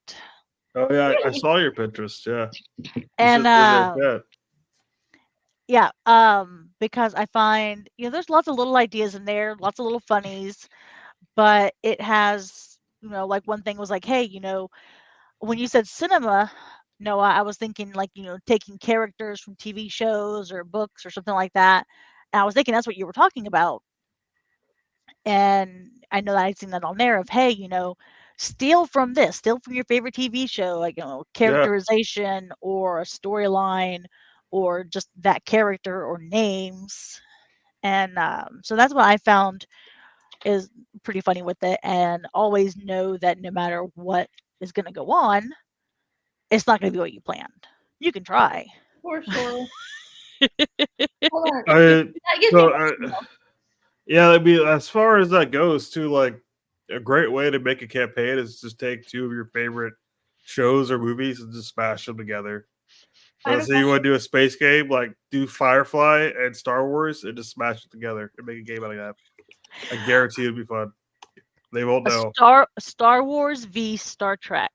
[SPEAKER 1] Oh yeah, I saw your Pinterest. Yeah, You
[SPEAKER 4] And
[SPEAKER 1] said you did that.
[SPEAKER 4] yeah, because I find there's lots of little ideas in there, lots of little funnies, but it has like one thing was like, hey, when you said cinema, Noah, I was thinking like taking characters from TV shows or books or something like that. And I was thinking that's what you were talking about. And I know that I'd seen that on there of, hey, steal from this, steal from your favorite TV show, like, characterization or a storyline or just that character or names. And so that's what I found is pretty funny with it. And always know that no matter what is going to go on, it's not going to be what you planned. You can try.
[SPEAKER 2] For sure. Hold on.
[SPEAKER 1] I,
[SPEAKER 2] That gives me
[SPEAKER 1] so,
[SPEAKER 2] a question, though.
[SPEAKER 1] yeah, I mean, as far as that goes, too, like a great way to make a campaign is just take 2 of your favorite shows or movies and just smash them together.
[SPEAKER 2] I have
[SPEAKER 1] Let's
[SPEAKER 2] a
[SPEAKER 1] say you want to do a space game, like do Firefly and Star Wars, and just smash it together and make a game out of that. I guarantee it'll be fun. They won't know.
[SPEAKER 4] Star Wars v Star Trek.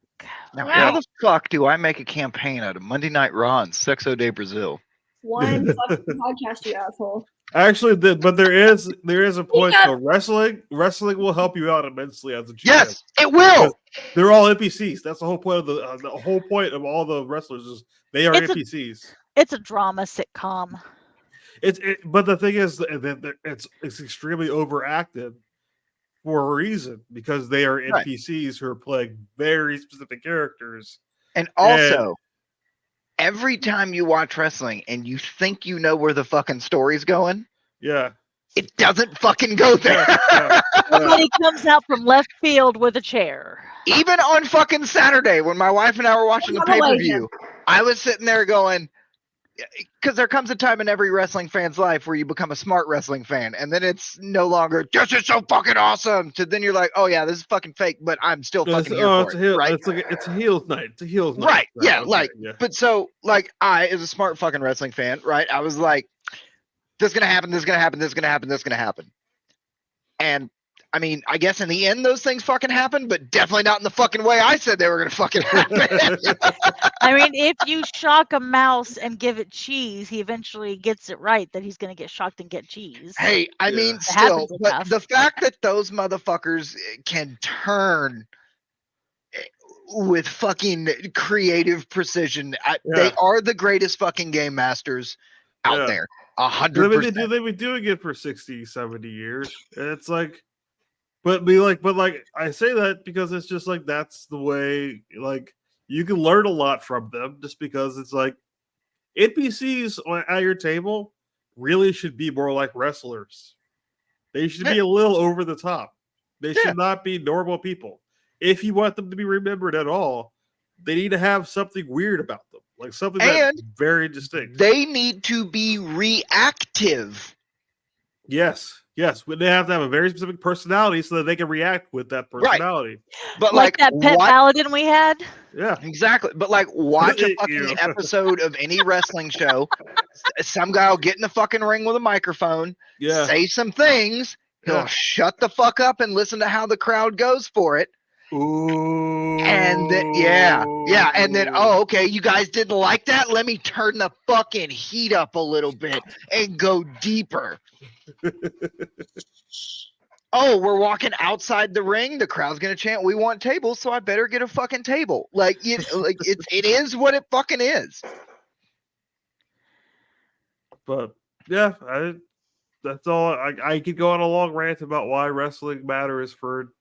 [SPEAKER 5] Now,
[SPEAKER 2] Yeah.
[SPEAKER 5] how the fuck do I make a campaign out of Monday Night Raw and Sexo de Brazil?
[SPEAKER 2] One fucking podcast, you asshole.
[SPEAKER 1] Actually, but there is a point.
[SPEAKER 2] Yeah.
[SPEAKER 1] though. Wrestling will help you out immensely as a GM.
[SPEAKER 5] Yes, it will.
[SPEAKER 1] They're all NPCs. That's the whole point of the whole point of all the wrestlers is they are
[SPEAKER 4] It's a-
[SPEAKER 1] NPCs.
[SPEAKER 4] It's a drama sitcom.
[SPEAKER 1] But the thing is that it's extremely overacted for a reason because they are
[SPEAKER 5] Right.
[SPEAKER 1] NPCs who are playing very specific characters.
[SPEAKER 5] And also, every time you watch wrestling and you think you know where the fucking story's going,
[SPEAKER 1] Yeah,
[SPEAKER 5] it doesn't fucking go there.
[SPEAKER 1] yeah.
[SPEAKER 4] Somebody comes out from left field with a chair.
[SPEAKER 5] Even on fucking Saturday when my wife and I were watching the
[SPEAKER 2] Run away,
[SPEAKER 5] pay-per-view, I was sitting there going, because there comes a time in every wrestling fan's life where you become a smart wrestling fan, and then it's no longer this is so fucking awesome. To then you're like, oh yeah, this is fucking fake, but I'm still fucking here for
[SPEAKER 1] it's
[SPEAKER 5] it,
[SPEAKER 1] a heel,
[SPEAKER 5] right?
[SPEAKER 1] it's a heels night. It's a heels night.
[SPEAKER 5] Right? Yeah,
[SPEAKER 1] Okay,
[SPEAKER 5] like,
[SPEAKER 1] yeah.
[SPEAKER 5] but so like I, as a smart fucking wrestling fan, right? I was like, this is gonna happen. This is gonna happen. This is gonna happen. This is gonna happen. And I mean, I guess in the end, those things fucking happen, but definitely not in the fucking way I said they were gonna fucking happen.
[SPEAKER 4] I mean, if you shock a mouse and give it cheese, he eventually gets it right that he's going to get shocked and get cheese.
[SPEAKER 5] Hey, I
[SPEAKER 1] Yeah.
[SPEAKER 5] mean,
[SPEAKER 4] It
[SPEAKER 5] still,
[SPEAKER 4] happens
[SPEAKER 5] but
[SPEAKER 4] enough.
[SPEAKER 5] the fact that those motherfuckers can turn with fucking creative precision, they
[SPEAKER 1] Yeah.
[SPEAKER 5] are the greatest fucking game masters out
[SPEAKER 1] Yeah.
[SPEAKER 5] there.
[SPEAKER 1] They've
[SPEAKER 5] 100%.
[SPEAKER 1] been doing it for 60, 70 years. And it's like, but I say that because it's just like that's the way. Like you can learn a lot from them, just because it's like NPCs at your table really should be more like wrestlers. They should be a little over the top. They should not be normal people. If you want them to be remembered at all, they need to have something weird about them, like something that's very distinct.
[SPEAKER 5] They need to be reactive.
[SPEAKER 1] Yes, but they have to have a very specific personality so that they can react with that personality.
[SPEAKER 5] But
[SPEAKER 4] like that pet paladin we had.
[SPEAKER 1] Yeah,
[SPEAKER 5] exactly. But like, watch a
[SPEAKER 1] You
[SPEAKER 5] fucking
[SPEAKER 1] know.
[SPEAKER 5] episode of any wrestling show. Some guy will get in the fucking ring with a microphone,
[SPEAKER 1] yeah,
[SPEAKER 5] say some things. He'll
[SPEAKER 1] yeah.
[SPEAKER 5] shut the fuck up and listen to how the crowd goes for it.
[SPEAKER 1] Ooh.
[SPEAKER 5] And then, yeah. And then, oh, okay, you guys didn't like that? Let me turn the fucking heat up a little bit and go deeper. Oh, we're walking outside the ring. The crowd's gonna chant, "We want tables," so I better get a fucking table. Like, it is what it fucking is.
[SPEAKER 1] But yeah, that's all. I could go on a long rant about why wrestling matters for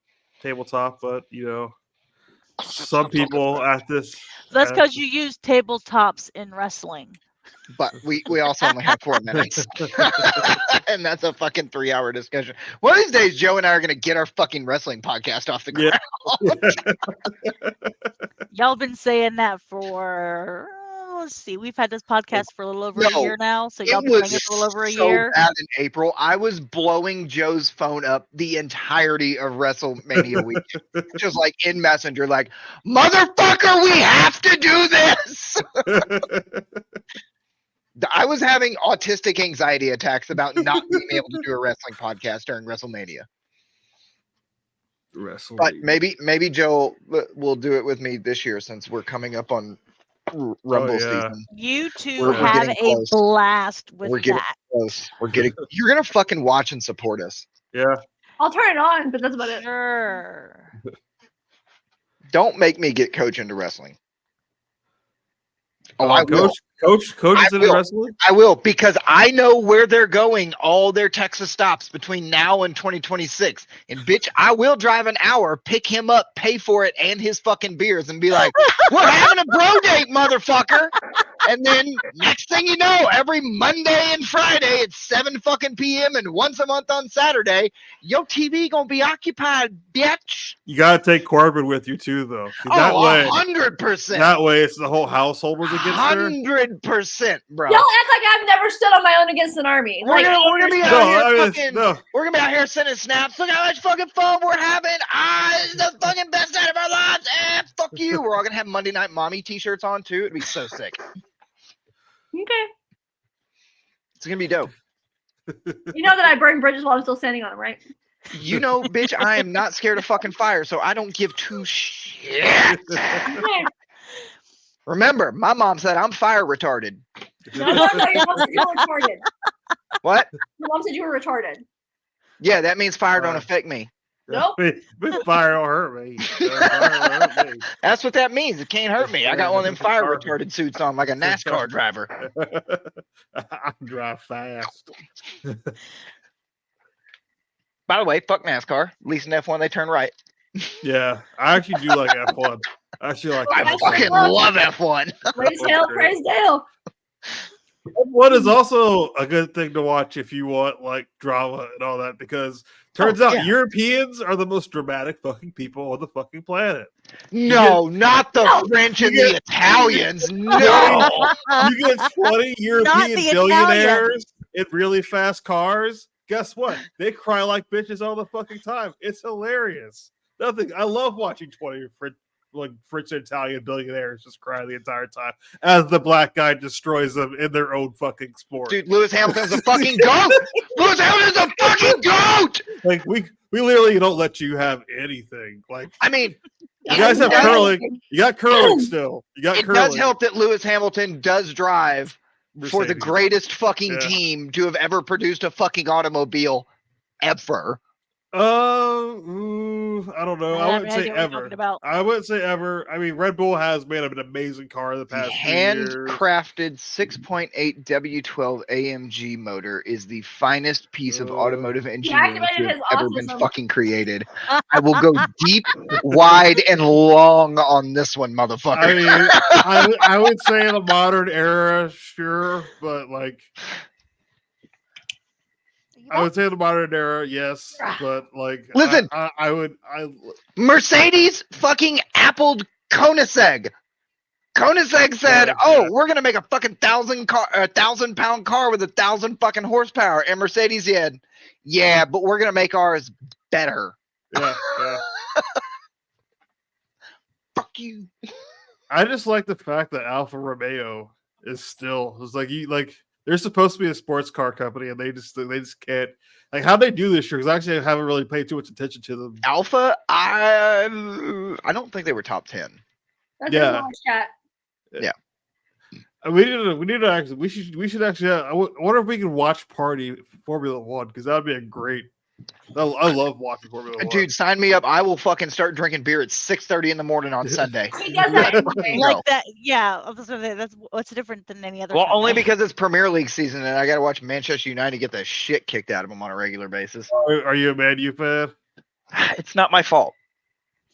[SPEAKER 1] tabletop, but you know, some people at this.
[SPEAKER 4] That's because you use tabletops in wrestling.
[SPEAKER 5] But we also only have 4 minutes. And that's a fucking 3-hour discussion. One of these days, Joe and I are going to get our fucking wrestling podcast off the ground.
[SPEAKER 4] Y'all been saying that for, let's see, we've had this podcast for a little over a year now. So y'all been saying it for a little over a year.
[SPEAKER 5] Bad in April. I was blowing Joe's phone up the entirety of WrestleMania weekend. Just like in Messenger, like, motherfucker, we have to do this. I was having autistic anxiety attacks about not being able to do a wrestling podcast during WrestleMania. But maybe Joe will do it with me this year since we're coming up on Rumble season.
[SPEAKER 4] You two
[SPEAKER 5] We're
[SPEAKER 4] have
[SPEAKER 5] getting
[SPEAKER 4] a
[SPEAKER 5] close.
[SPEAKER 4] blast with
[SPEAKER 5] We're getting
[SPEAKER 4] that.
[SPEAKER 5] close. You're gonna fucking watch and support us.
[SPEAKER 1] Yeah.
[SPEAKER 2] I'll turn it on, but that's about it.
[SPEAKER 4] Sure.
[SPEAKER 5] Don't make me get Coach into wrestling. Oh, I will.
[SPEAKER 1] Coach
[SPEAKER 5] I
[SPEAKER 1] is into
[SPEAKER 5] will.
[SPEAKER 1] wrestling.
[SPEAKER 5] I will, because I know where they're going all their Texas stops between now and 2026. And bitch, I will drive an hour, pick him up, pay for it and his fucking beers, and be like, we're having a bro date, motherfucker. And then next thing you know, every Monday and Friday at 7 fucking p.m. and once a month on Saturday, your TV gonna be occupied, bitch.
[SPEAKER 1] You gotta take Corbin with you too, though. See, that way,
[SPEAKER 5] 100%.
[SPEAKER 1] that way, it's the whole household was against her.
[SPEAKER 5] 100%, bro.
[SPEAKER 2] Y'all act like I've never stood on my own against an army.
[SPEAKER 5] We're
[SPEAKER 2] Like,
[SPEAKER 5] gonna be out
[SPEAKER 1] No,
[SPEAKER 5] here
[SPEAKER 1] I mean,
[SPEAKER 5] fucking.
[SPEAKER 1] no.
[SPEAKER 5] We're gonna be out here sending snaps. Look how much fucking fun we're having. It's the fucking best night of our lives. And fuck you. We're all gonna have Monday Night Mommy t-shirts on too. It'd be so sick.
[SPEAKER 2] okay.
[SPEAKER 5] It's gonna be dope.
[SPEAKER 2] You know that I burn bridges while I'm still standing on them, right?
[SPEAKER 5] You know, bitch, I am not scared of fucking fire, so I don't give two shit.
[SPEAKER 2] Okay.
[SPEAKER 5] Remember, my mom said I'm fire retarded.
[SPEAKER 2] No, your mom said you were retarded.
[SPEAKER 5] What?
[SPEAKER 2] Your mom said you were retarded.
[SPEAKER 5] Yeah, that means fire don't affect me.
[SPEAKER 2] Nope.
[SPEAKER 1] But fire don't hurt me. Fire don't hurt me.
[SPEAKER 5] That's what that means. It can't hurt me. I got one of them fire retarded suits on like a NASCAR driver.
[SPEAKER 1] I drive fast.
[SPEAKER 5] By the way, fuck NASCAR. At least in F1 they turn right.
[SPEAKER 1] Yeah, I actually do like F1. I actually like
[SPEAKER 5] I
[SPEAKER 1] F1.
[SPEAKER 5] fucking love F1.
[SPEAKER 2] Praise Dale, praise Dale.
[SPEAKER 1] F1 is also a good thing to watch if you want like drama and all that, because Turns
[SPEAKER 5] Oh,
[SPEAKER 1] out
[SPEAKER 5] yeah.
[SPEAKER 1] Europeans are the most dramatic fucking people on the fucking planet.
[SPEAKER 5] No, not the
[SPEAKER 2] No.
[SPEAKER 5] French and
[SPEAKER 1] You
[SPEAKER 5] the Italians. No.
[SPEAKER 1] You get 20 European
[SPEAKER 4] the
[SPEAKER 1] billionaires in really fast cars. Guess what? They cry like bitches all the fucking time. It's hilarious. Nothing. I love watching 20 French and Italian billionaires just cry the entire time as the black guy destroys them in their own fucking sport.
[SPEAKER 5] Dude, Lewis Hamilton's a fucking goat. Lewis Hamilton's a fucking goat.
[SPEAKER 1] Like we literally don't let you have anything. Like
[SPEAKER 5] I mean,
[SPEAKER 1] you guys have curling. You got curling still. You got
[SPEAKER 5] it
[SPEAKER 1] curling.
[SPEAKER 5] does help that Lewis Hamilton does drive for the
[SPEAKER 1] Mercedes.
[SPEAKER 5] greatest fucking
[SPEAKER 1] Yeah.
[SPEAKER 5] team to have ever produced a fucking automobile ever.
[SPEAKER 1] I don't know. I wouldn't say ever. I wouldn't say ever. I mean, Red Bull has made an amazing car in the
[SPEAKER 5] The
[SPEAKER 1] past few years.
[SPEAKER 5] handcrafted 6.8 W12 AMG motor is the finest piece of automotive engineering to
[SPEAKER 2] activated
[SPEAKER 5] have
[SPEAKER 2] his
[SPEAKER 5] ever been
[SPEAKER 2] autism.
[SPEAKER 5] fucking created. I will go deep, wide, and long on this one, motherfucker.
[SPEAKER 1] I mean, I would say in the modern era, sure, but like, I would say in the modern era, yes, but like,
[SPEAKER 5] Listen.
[SPEAKER 1] I would.
[SPEAKER 5] Mercedes fucking appled Koenigsegg. Koenigsegg said,
[SPEAKER 1] Yeah,
[SPEAKER 5] "Oh,
[SPEAKER 1] yeah.
[SPEAKER 5] we're gonna make a fucking 1,000-pound car with 1,000 fucking horsepower." And Mercedes said, "Yeah, but we're gonna make ours better."
[SPEAKER 1] Yeah, yeah.
[SPEAKER 5] Fuck you.
[SPEAKER 1] I just like the fact that Alfa Romeo is still. It's like you like. They're supposed to be a sports car company, and they just can't. Like, how'd they do this year? Because actually, I haven't really paid too much attention to them.
[SPEAKER 5] Alpha, I don't think they were top 10.
[SPEAKER 2] That's
[SPEAKER 1] Yeah.
[SPEAKER 2] chat.
[SPEAKER 1] We need to actually. We should actually. I wonder if we can watch Party Formula One because that would be a great. I love watching Formula One.
[SPEAKER 5] Dude, sign me up. I will fucking start drinking beer at 6:30 in the morning on Sunday.
[SPEAKER 2] He does that anyway.
[SPEAKER 5] Like-
[SPEAKER 4] Like that, yeah. I was gonna say that's what's different than any other.
[SPEAKER 5] Well, only
[SPEAKER 4] Sunday.
[SPEAKER 5] because it's Premier League season and I got to watch Manchester United get the shit kicked out of them on a regular basis.
[SPEAKER 1] Are you a Man U fan?
[SPEAKER 5] It's not my fault.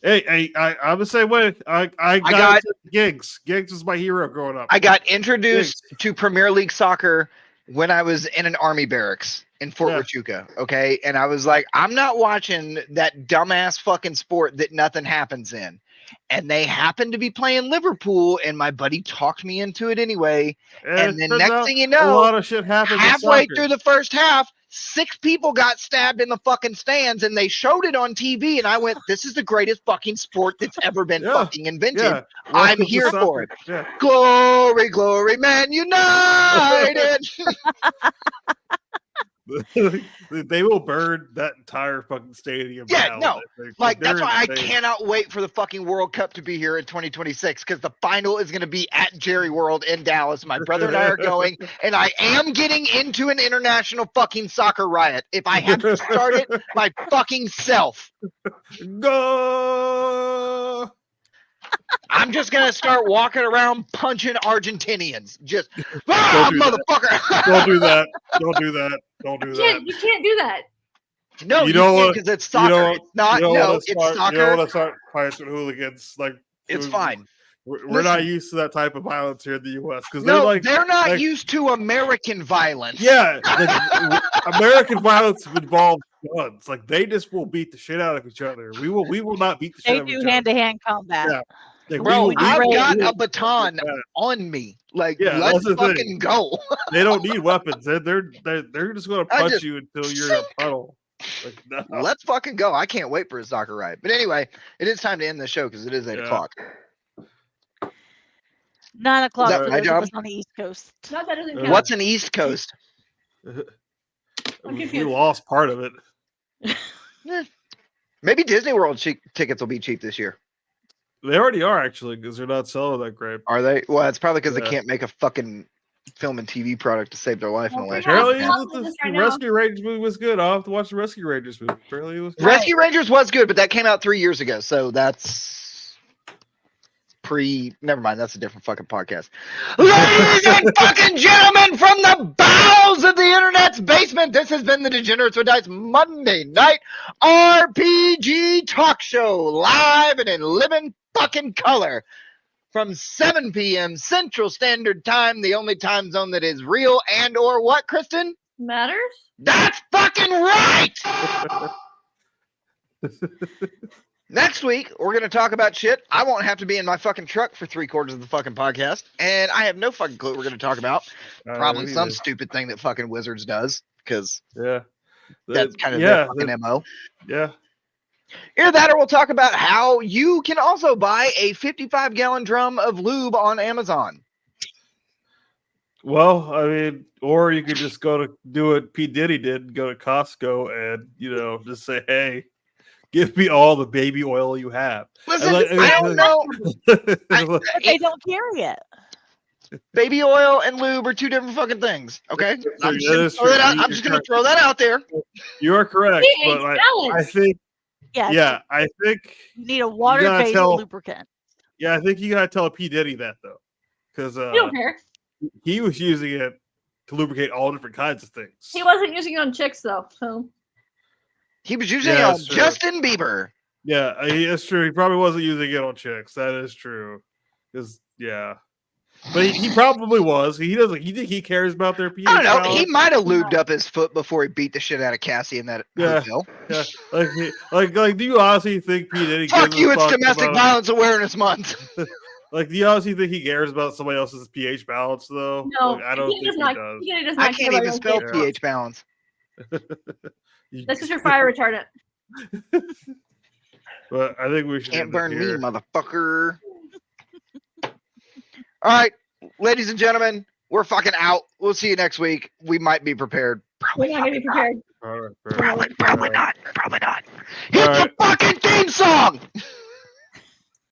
[SPEAKER 1] Hey, I'm the same way. I got
[SPEAKER 5] got-
[SPEAKER 1] into Giggs. Giggs was my hero growing up.
[SPEAKER 5] I got introduced to Premier League soccer when I was in an army barracks in Fort
[SPEAKER 1] Yeah.
[SPEAKER 5] Huachuca. Okay. And I was like, I'm not watching that dumbass fucking sport that nothing happens in. And they happened to be playing Liverpool, and my buddy talked me into it anyway. And then
[SPEAKER 1] turns
[SPEAKER 5] next
[SPEAKER 1] out
[SPEAKER 5] thing you
[SPEAKER 1] a
[SPEAKER 5] know,
[SPEAKER 1] lot of shit happens. in
[SPEAKER 5] halfway
[SPEAKER 1] soccer.
[SPEAKER 5] through the first half, 6 people got stabbed in the fucking stands, and they showed it on TV. And I went, "This is the greatest fucking sport that's ever been
[SPEAKER 1] Yeah.
[SPEAKER 5] fucking invented."
[SPEAKER 1] Yeah,
[SPEAKER 5] I'm
[SPEAKER 1] welcome to
[SPEAKER 5] here for
[SPEAKER 1] soccer.
[SPEAKER 5] it.
[SPEAKER 1] Yeah.
[SPEAKER 5] Glory, glory, man united.
[SPEAKER 1] They will burn that entire fucking stadium.
[SPEAKER 5] Yeah,
[SPEAKER 1] down,
[SPEAKER 5] no,
[SPEAKER 1] I think.
[SPEAKER 5] Like,
[SPEAKER 1] They're
[SPEAKER 5] that's why I
[SPEAKER 1] insane.
[SPEAKER 5] cannot wait for the fucking World Cup to be here in 2026, because the final is going to be at Jerry World in Dallas. My brother and I are going, and I am getting into an international fucking soccer riot. If I have to start it my fucking self,
[SPEAKER 1] Go.
[SPEAKER 5] I'm just going to start walking around punching Argentinians. Just, ah,
[SPEAKER 1] Don't do that.
[SPEAKER 5] motherfucker.
[SPEAKER 1] Don't do that. Don't do that. Don't do
[SPEAKER 2] You
[SPEAKER 1] that.
[SPEAKER 2] can't do that.
[SPEAKER 5] No,
[SPEAKER 1] You
[SPEAKER 5] you
[SPEAKER 1] don't
[SPEAKER 5] can't,
[SPEAKER 1] wanna-
[SPEAKER 5] because it's
[SPEAKER 1] you
[SPEAKER 5] soccer.
[SPEAKER 1] don't-
[SPEAKER 5] It's not,
[SPEAKER 1] You don't
[SPEAKER 5] no,
[SPEAKER 1] wanna
[SPEAKER 5] it's
[SPEAKER 1] start,
[SPEAKER 5] soccer.
[SPEAKER 1] You don't want to start fights with hooligans. Like
[SPEAKER 5] It's
[SPEAKER 1] we-
[SPEAKER 5] fine.
[SPEAKER 1] We're not used to that type of violence here in the U.S. because
[SPEAKER 5] No,
[SPEAKER 1] they're like,
[SPEAKER 5] they're not
[SPEAKER 1] like-
[SPEAKER 5] used to American violence.
[SPEAKER 1] yeah, like, American violence involves guns. Like they just will beat the shit out of each other. We will not beat the shit
[SPEAKER 4] They
[SPEAKER 1] out of
[SPEAKER 4] do
[SPEAKER 1] each other.
[SPEAKER 4] hand-to-hand combat.
[SPEAKER 1] Yeah. Like,
[SPEAKER 5] Bro,
[SPEAKER 1] we
[SPEAKER 5] I've
[SPEAKER 1] will-
[SPEAKER 5] got
[SPEAKER 1] we
[SPEAKER 5] a
[SPEAKER 1] will-
[SPEAKER 5] baton
[SPEAKER 1] Yeah.
[SPEAKER 5] on me. Like,
[SPEAKER 1] Yeah,
[SPEAKER 5] let's
[SPEAKER 1] that's the thing.
[SPEAKER 5] fucking go.
[SPEAKER 1] They don't need weapons. They're just going to
[SPEAKER 5] I
[SPEAKER 1] punch
[SPEAKER 5] just-
[SPEAKER 1] you until you're in a puddle. Like, no.
[SPEAKER 5] Let's fucking go. I can't wait for a soccer riot. But anyway, it is time to end the show because it is 8
[SPEAKER 1] Yeah.
[SPEAKER 5] o'clock.
[SPEAKER 4] 9 o'clock
[SPEAKER 5] that
[SPEAKER 4] for
[SPEAKER 5] my
[SPEAKER 4] those of
[SPEAKER 5] job?
[SPEAKER 4] us on the East Coast.
[SPEAKER 2] No, that doesn't
[SPEAKER 1] Uh,
[SPEAKER 2] count.
[SPEAKER 5] What's an East Coast?
[SPEAKER 2] I'm
[SPEAKER 1] We
[SPEAKER 2] confused.
[SPEAKER 1] lost part of it.
[SPEAKER 5] Maybe Disney World tickets will be cheap this year.
[SPEAKER 1] They already are actually because they're not selling that great.
[SPEAKER 5] Are they? Well, it's probably because
[SPEAKER 1] Yeah.
[SPEAKER 5] they can't make a fucking film and TV product to save their life in the
[SPEAKER 2] Well,
[SPEAKER 5] last
[SPEAKER 2] yeah.
[SPEAKER 5] year.
[SPEAKER 1] Apparently,
[SPEAKER 2] I'll
[SPEAKER 1] the
[SPEAKER 2] do this right now.
[SPEAKER 1] Rescue Rangers movie was good. I'll have to watch the Rescue Rangers movie. Apparently, it was good.
[SPEAKER 5] Rescue Rangers was good, but that came out 3 years ago. So that's never mind. That's a different fucking podcast. Ladies and fucking gentlemen, from the bowels of the internet's basement, this has been the Degenerates with Dice Monday Night RPG Talk Show, live and in living fucking color from 7 p.m. Central Standard Time, the only time zone that is real and or what, Kristen?
[SPEAKER 2] Matters?
[SPEAKER 5] That's fucking right! Next week, we're going to talk about shit. I won't have to be in my fucking truck for 3/4 of the fucking podcast. And I have no fucking clue what we're going to talk about. Probably some stupid thing that fucking Wizards does. Because that's kind of their fucking MO.
[SPEAKER 1] Yeah.
[SPEAKER 5] Either that or we'll talk about how you can also buy a 55-gallon drum of lube on Amazon.
[SPEAKER 1] Well, I mean, or you could just go to do what P. Diddy did, go to Costco and, just say, hey, give me all the baby oil you have.
[SPEAKER 5] Listen, I don't know.
[SPEAKER 4] But they don't carry it.
[SPEAKER 5] Baby oil and lube are two different fucking things. Okay, I'm just gonna throw that out there.
[SPEAKER 1] You are correct, but I think, I think
[SPEAKER 4] you need a water-based lubricant.
[SPEAKER 1] Yeah, I think you gotta tell P. Diddy that though, because
[SPEAKER 2] You don't care.
[SPEAKER 1] he was using it to lubricate all different kinds of things.
[SPEAKER 2] He wasn't using it on chicks though, so
[SPEAKER 5] he was using it on Justin Bieber.
[SPEAKER 1] Yeah, that's true. He probably wasn't using it on chicks. That is true. But he probably was. He doesn't. You think he cares about their pH?
[SPEAKER 5] I don't know. He might have lubed up his foot before he beat the shit out of Cassie in that hotel.
[SPEAKER 1] Yeah. Like, do you honestly think P. Diddy?
[SPEAKER 5] Fuck you! It's Domestic Violence Awareness Month.
[SPEAKER 1] Like, do you honestly think he cares about somebody else's pH balance though?
[SPEAKER 2] No,
[SPEAKER 1] I don't think he does.
[SPEAKER 5] I can't even spell pH balance.
[SPEAKER 2] This is your fire retardant.
[SPEAKER 1] But I think we should.
[SPEAKER 5] Can't burn me, motherfucker. All right, ladies and gentlemen, we're fucking out. We'll see you next week. We might be prepared.
[SPEAKER 2] We're not gonna be prepared.
[SPEAKER 5] Probably not. Hit the fucking theme song.